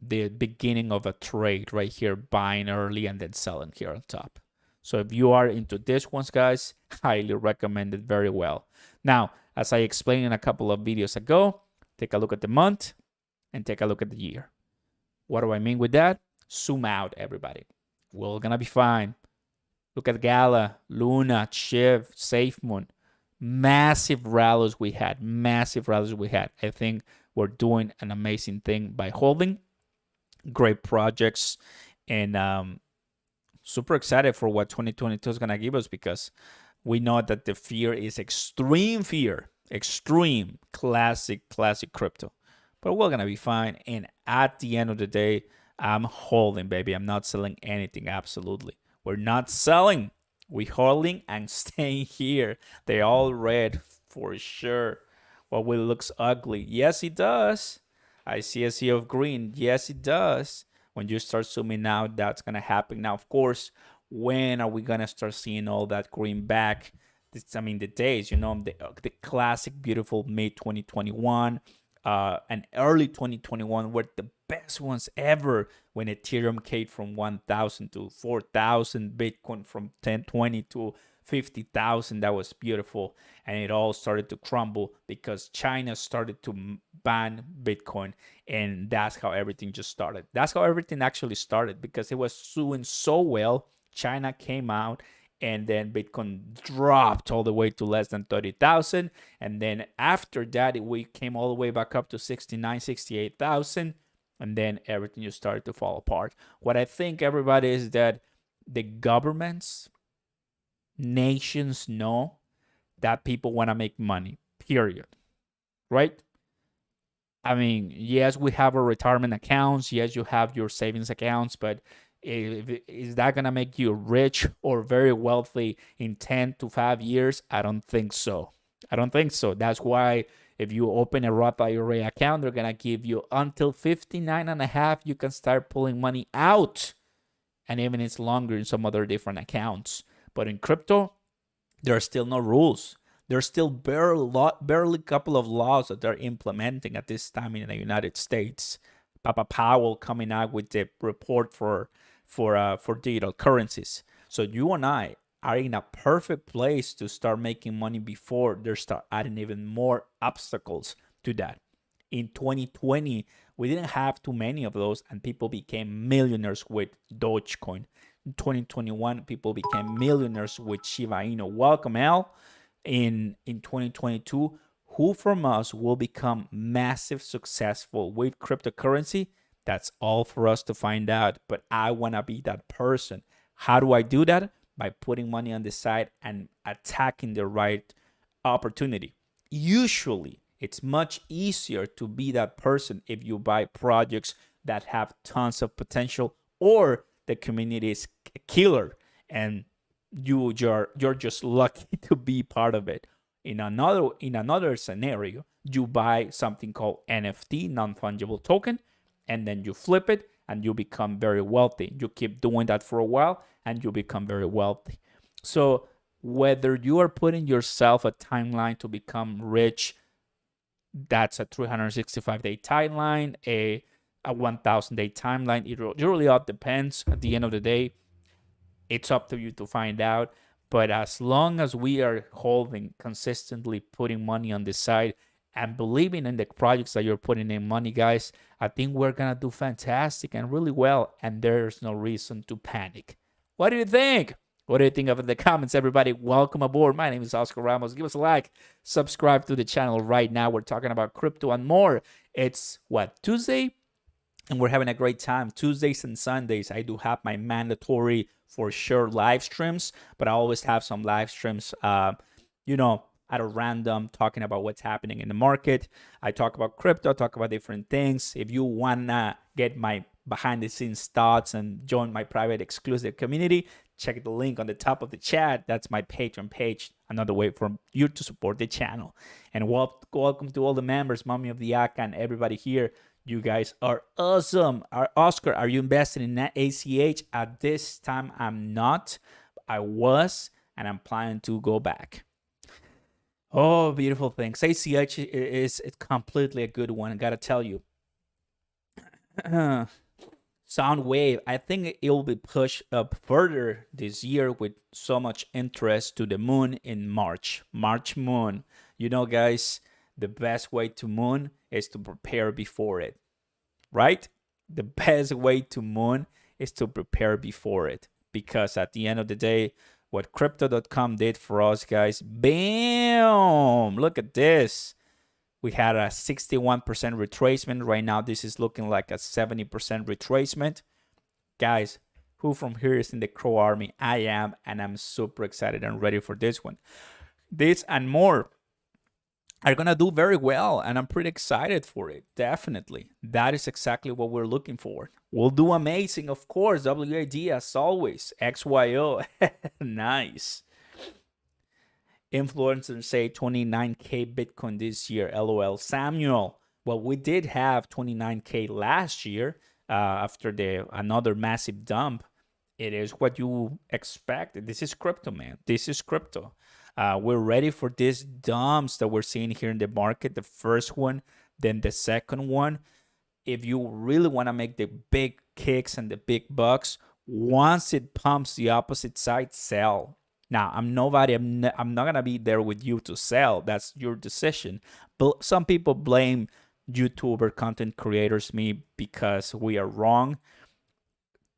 beginning of a trade right here, buying early and then selling here on top. So if you are into this ones, guys, highly recommend it very well. Now, as I explained in a couple of videos ago, take a look at the month and take a look at the year. What do I mean with that? Zoom out, everybody. We're gonna be fine. Look at Gala, Luna, Shiv, SafeMoon. Massive rallies we had. I think we're doing an amazing thing by holding. Great projects. And super excited for what 2022 is gonna give us, because we know that the fear is extreme fear. Extreme, classic crypto. But we're gonna be fine. And at the end of the day, I'm holding, baby. I'm not selling anything. Absolutely. We're not selling. We're holding and staying here. They all red for sure. Well, it looks ugly. Yes, it does. I see a sea of green. Yes, it does. When you start zooming out, that's gonna happen. Now, of course, when are we gonna start seeing all that green back? The days, the classic, beautiful mid 2021. And early 2021 were the best ones ever, when Ethereum came from 1,000 to 4,000, Bitcoin from 1020 to 50,000. That was beautiful. And it all started to crumble because China started to ban Bitcoin. And that's how everything just started. That's how everything actually started, because it was doing so well. China came out, and then Bitcoin dropped all the way to less than 30,000. And then after that, we came all the way back up to 69, 68,000. And then everything just started to fall apart. What I think, everybody, is that the governments, nations know that people want to make money, period. Right? Yes, we have our retirement accounts. Yes, you have your savings accounts, but is that going to make you rich or very wealthy in 10 to 5 years? I don't think so. That's why if you open a Roth IRA account, they're going to give you until 59 and a half. You can start pulling money out. And even it's longer in some other different accounts. But in crypto, there are still no rules. There's still barely a couple of laws that they're implementing at this time in the United States. Papa Powell coming out with the report for digital currencies. So you and I are in a perfect place to start making money before they start adding even more obstacles to that. In 2020, we didn't have too many of those, and people became millionaires with Dogecoin. In 2021, people became millionaires with Shiba Inu. Welcome, Al. In 2022, who from us will become massive successful with cryptocurrency? That's all for us to find out. But I want to be that person. How do I do that? By putting money on the side and attacking the right opportunity. Usually, it's much easier to be that person if you buy projects that have tons of potential or the community is killer and you're just lucky to be part of it. In another scenario, you buy something called NFT, non-fungible token, and then you flip it and you become very wealthy. You keep doing that for a while and you become very wealthy. So whether you are putting yourself a timeline to become rich, that's a 365-day timeline, a 1,000-day timeline. It really all depends. At the end of the day, it's up to you to find out. But as long as we are holding, consistently putting money on the side and believing in the projects that you're putting in money, guys, I think we're going to do fantastic and really well. And there's no reason to panic. What do you think? What do you think of it in the comments, everybody? Welcome aboard. My name is Oscar Ramos. Give us a like. Subscribe to the channel right now. We're talking about crypto and more. It's, Tuesday? And we're having a great time. Tuesdays and Sundays, I do have my mandatory, for sure, live streams. But I always have some live streams, at a random, talking about what's happening in the market. I talk about crypto, talk about different things. If you want to get my behind the scenes thoughts and join my private exclusive community, check the link on the top of the chat. That's my Patreon page. Another way for you to support the channel. And welcome to all the members, Mommy of the Aka, and everybody here. You guys are awesome. Oscar, are you invested in ACH? At this time, I'm not. I was, and I'm planning to go back. Oh, beautiful things. ACH is completely a good one. I gotta tell you. Soundwave, I think it will be pushed up further this year with so much interest to the moon in March. March moon. Guys, the best way to moon is to prepare before it, right? The best way to moon is to prepare before it, because at the end of the day, what crypto.com did for us, guys, bam, look at this. We had a 61% retracement. Right now, this is looking like a 70% retracement. Guys, who from here is in the Crow Army? I am, and I'm super excited and ready for this one. This and more are going to do very well, and I'm pretty excited for it, definitely. That is exactly what we're looking for. We'll do amazing, of course. WAD, as always. XYO, nice. Influencers say 29K Bitcoin this year, LOL. Samuel, well, we did have 29K last year after another massive dump. It is what you expect. This is crypto, man. This is crypto. We're ready for these dumps that we're seeing here in the market. The first one, then the second one. If you really want to make the big kicks and the big bucks, once it pumps the opposite side, sell. Now, I'm nobody. I'm not going to be there with you to sell. That's your decision. But some people blame YouTuber content creators, me, because we are wrong.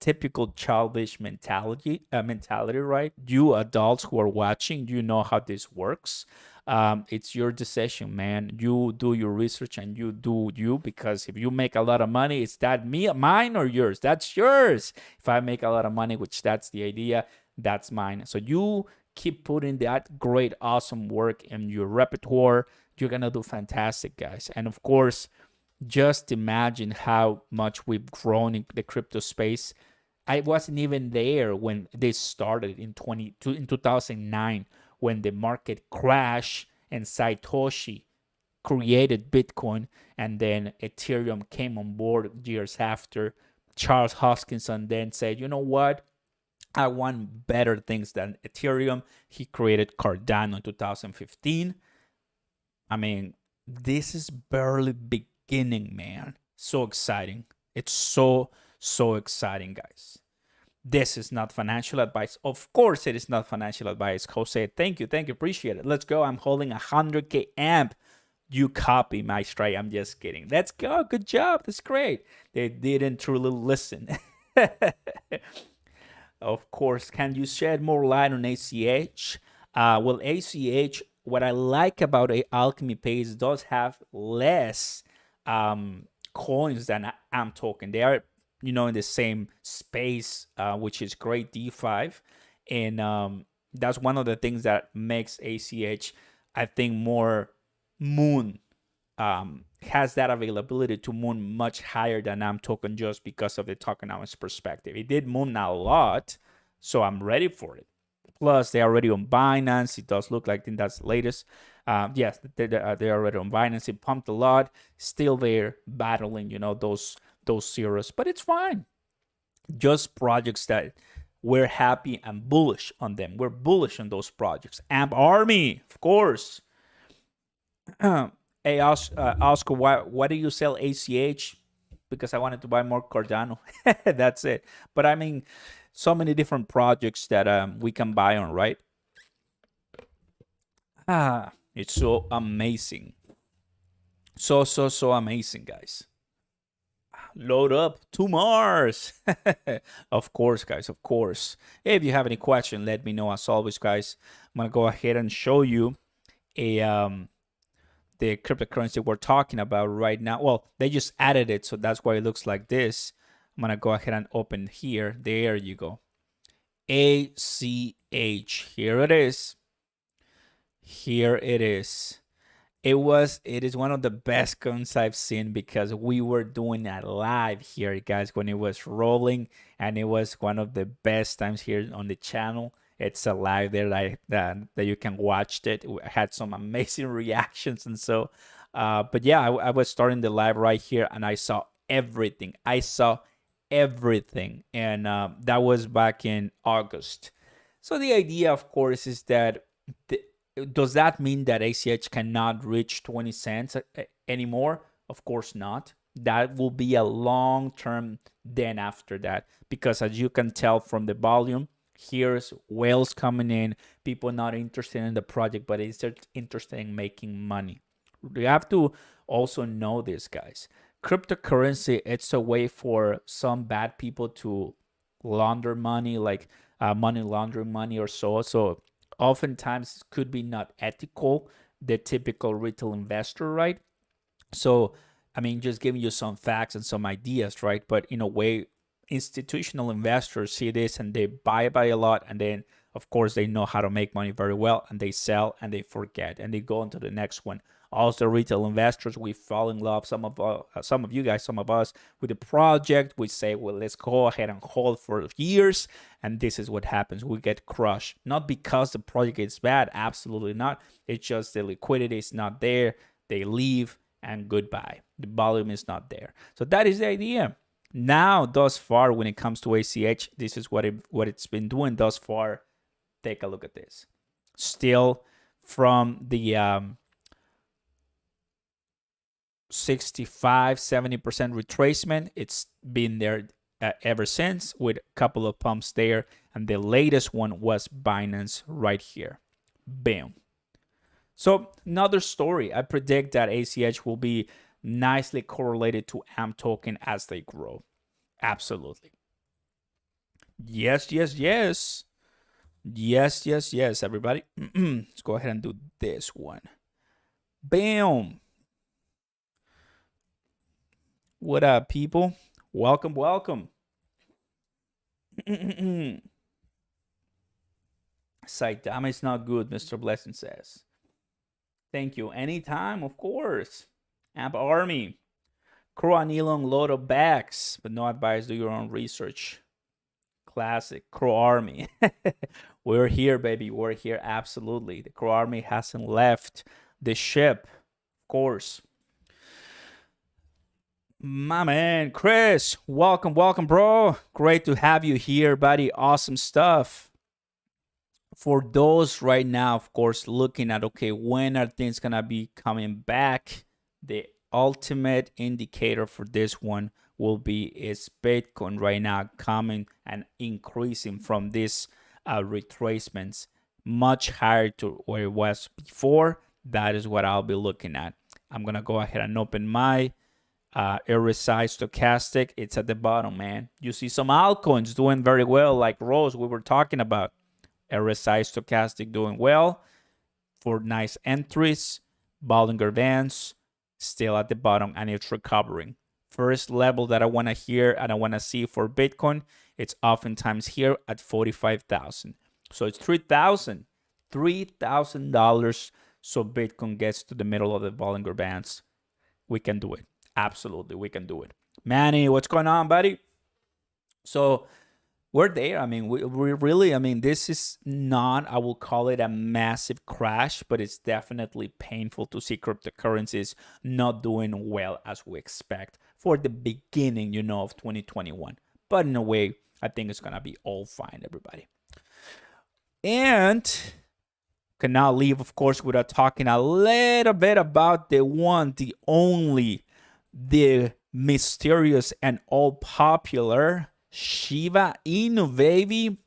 Typical childish mentality, right? You adults who are watching, you know how this works. It's your decision, man. You do your research and you do you, because if you make a lot of money, is that mine or yours? That's yours. If I make a lot of money, which that's the idea, that's mine. So you keep putting that great, awesome work in your repertoire. You're gonna do fantastic, guys. And of course, just imagine how much we've grown in the crypto space. I wasn't even there when this started in 2009, when the market crashed and Satoshi created Bitcoin, and then Ethereum came on board years after. Charles Hoskinson then said, you know what? I want better things than Ethereum. He created Cardano in 2015. I mean, this is barely beginning, man. So exciting. It's so exciting, guys. This is not financial advice. Of course, it is not financial advice. Jose, thank you. Appreciate it. Let's go. I'm holding 100K amp. You copy my strike. I'm just kidding. Let's go. Good job. That's great. They didn't truly listen. Of course, can you shed more light on ACH? Well, ACH, what I like about a Alchemy Pay is it does have less coins than I'm talking. They are, in the same space, which is great D5. And that's one of the things that makes ACH, I think, more moon, has that availability to moon much higher than I'm token just because of the tokenomics perspective. It did moon a lot, so I'm ready for it. Plus, they're already on Binance. It does look like, I think that's the latest. Yes, they're already on Binance. It pumped a lot. Still there battling, those zeros. But it's fine. Just projects that we're happy and bullish on them. We're bullish on those projects. Amp Army, of course. Hey, Oscar, why do you sell ACH? Because I wanted to buy more Cardano. That's it. But I mean, so many different projects that we can buy on, right? It's so amazing. So amazing, guys. Load up to Mars. Of course, guys, of course. If you have any question, let me know. As always, guys, I'm going to go ahead and show you the cryptocurrency we're talking about right now. Well, they just added it, so that's why it looks like this. I'm going to go ahead and open here. There you go. ACH. Here it is. Here it is. It is one of the best coins I've seen because we were doing that live here, guys, when it was rolling, and it was one of the best times here on the channel. It's a live there that you can watch it. We had some amazing reactions and so, but yeah, I was starting the live right here and I saw everything. And that was back in August. So the idea, of course, is that does that mean that ACH cannot reach 20 cents anymore? Of course not. That will be a long term then after that, because as you can tell from the volume, here's whales coming in, people not interested in the project, but interested in making money. You have to also know this, guys. Cryptocurrency, it's a way for some bad people to launder money, like money laundering money or so. So oftentimes it could be not ethical, the typical retail investor, right? So, I mean, just giving you some facts and some ideas, right? But in a way, institutional investors see this and they buy a lot, and then of course they know how to make money very well, and they sell and they forget and they go into the next one. Also, retail investors, we fall in love, some of you guys, some of us, with the project. We say, well, let's go ahead and hold for years, and this is what happens. We get crushed, not because the project is bad, absolutely not. It's just the liquidity is not there. They leave and goodbye. The volume is not there. So that is the idea. Now, thus far, when it comes to ACH, this is what it's been doing thus far. Take a look at this. Still from the 65-70% retracement. It's been there ever since, with a couple of pumps there, and the latest one was Binance right here. Bam. So another story. I predict that ACH will be nicely correlated to AMP token as they grow. Absolutely. Yes, everybody. Let's go ahead and do this one. Bam. What up, people? Welcome. Saitama is not good, Mr. Blessing says. Thank you. Anytime, of course. Amp Army. Crow and Elon load of backs, but no advice. Do your own research. Classic. Crow Army. We're here, baby. We're here. Absolutely. The Crow Army hasn't left the ship. Of course. My man, Chris. Welcome, bro. Great to have you here, buddy. Awesome stuff. For those right now, of course, looking at, okay, when are things going to be coming back? The ultimate indicator for this one will be is Bitcoin right now coming and increasing from these retracements much higher to where it was before. That is what I'll be looking at. I'm going to go ahead and open my RSI stochastic. It's at the bottom, man. You see some altcoins doing very well, like Rose we were talking about. RSI stochastic doing well. for nice entries. Bollinger Bands still at the bottom, and it's recovering. First level that I want to hear and I want to see for Bitcoin, it's oftentimes here at 45,000. So it's $3,000. So Bitcoin gets to the middle of the Bollinger Bands. We can do it. Absolutely, we can do it. Manny, what's going on, buddy? So we're there. I mean, we really, I mean, this is not, I will call it a massive crash, but it's definitely painful to see cryptocurrencies not doing well as we expect for the beginning, of 2021. But in a way, I think it's going to be all fine, everybody. And cannot leave, of course, without talking a little bit about the one, the only, the mysterious and all popular Shiba Inu, baby.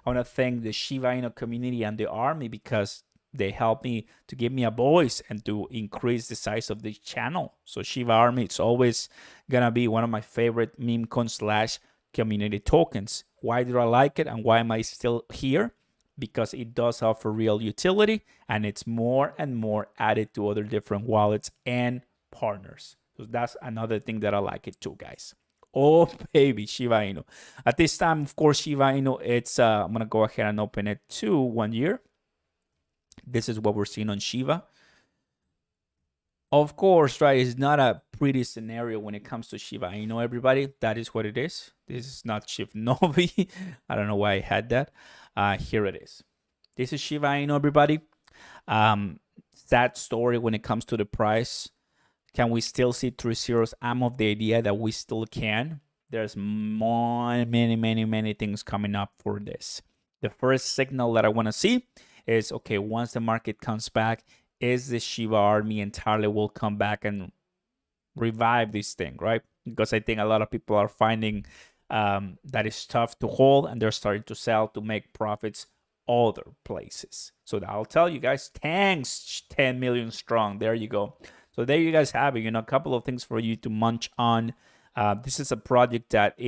I want to thank the Shiba Inu community and the army because they helped me to give me a voice and to increase the size of this channel. So Shiba Army, it's always going to be one of my favorite Memecoin / community tokens. Why do I like it and why am I still here? Because it does offer real utility and it's more and more added to other different wallets and partners. So that's another thing that I like it too, guys. Oh, baby, Shiba Inu. At this time, of course, Shiba Inu, it's, I'm going to go ahead and open it to 1 year. This is what we're seeing on Shiba. Of course, right, it's not a pretty scenario when it comes to Shiba Inu, everybody. That is what it is. This is not Shiba Novi. I don't know why I had that. Here it is. This is Shiba Inu, everybody. Sad story when it comes to the price. Can we still see 3 zeros? I'm of the idea that we still can. There's many things coming up for this. The first signal that I want to see is, okay, once the market comes back, is the Shiba army entirely will come back and revive this thing, right? Because I think a lot of people are finding that it's tough to hold and they're starting to sell to make profits other places. So I'll tell you guys, thanks, 10 million strong. There you go. So there you guys have it, a couple of things for you to munch on. This is a project that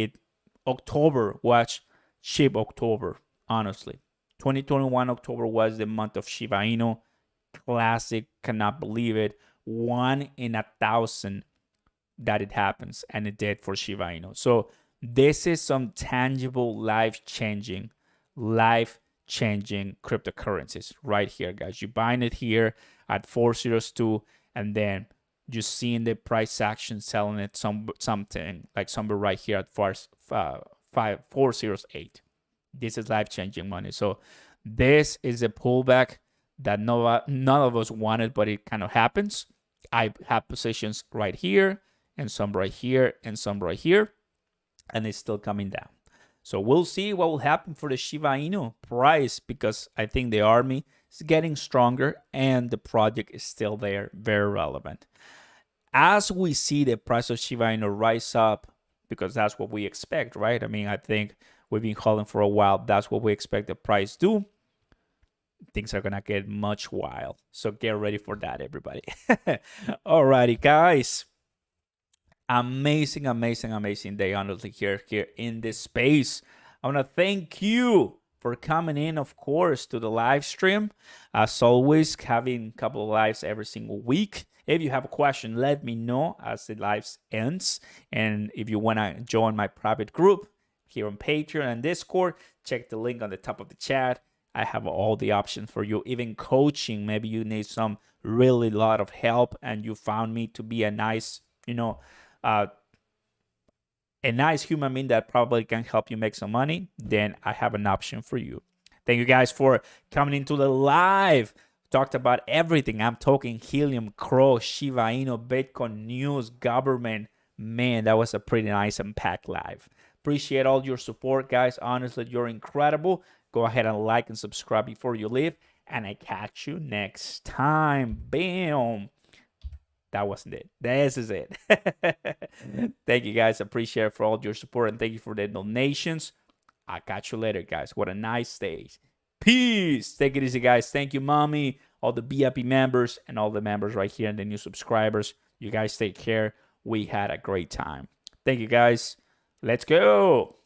October was SHIB October, honestly. 2021 October was the month of Shiba Inu. Classic, cannot believe it. 1 in 1,000 that it happens, and it did for Shiba Inu. So this is some tangible, life-changing cryptocurrencies right here, guys. You're buying it here at 402, and then just seeing the price action selling it something like somewhere right here at 408. This is life-changing money. So this is a pullback that none of us wanted, but it kind of happens. I have positions right here and some right here and some right here, and it's still coming down. So we'll see what will happen for the Shiba Inu price, because I think the army is getting stronger and the project is still there, very relevant. As we see the price of Shiba Inu rise up, because that's what we expect, right? I mean, I think we've been calling for a while. That's what we expect the price to. Things are going to get much wild. So get ready for that, everybody. Alrighty, guys. Amazing day, honestly, here in this space. I want to thank you for coming in, of course, to the live stream. As always, having a couple of lives every single week. If you have a question, let me know as the live ends. And if you want to join my private group here on Patreon and Discord, check the link on the top of the chat. I have all the options for you, even coaching. Maybe you need some really lot of help and you found me to be a nice, a nice human being that probably can help you make some money, then I have an option for you. Thank you guys for coming into the live. Talked about everything. I'm talking Helium, CRO, Shiba Inu, Bitcoin, news, government. Man, that was a pretty nice and packed live. Appreciate all your support, guys. Honestly, you're incredible. Go ahead and like and subscribe before you leave. And I catch you next time. Bam. That wasn't it. This is it. Thank you, guys. Appreciate it for all your support. And thank you for the donations. I'll catch you later, guys. What a nice day. Peace. Take it easy, guys. Thank you, mommy, all the VIP members, and all the members right here and the new subscribers. You guys take care. We had a great time. Thank you, guys. Let's go.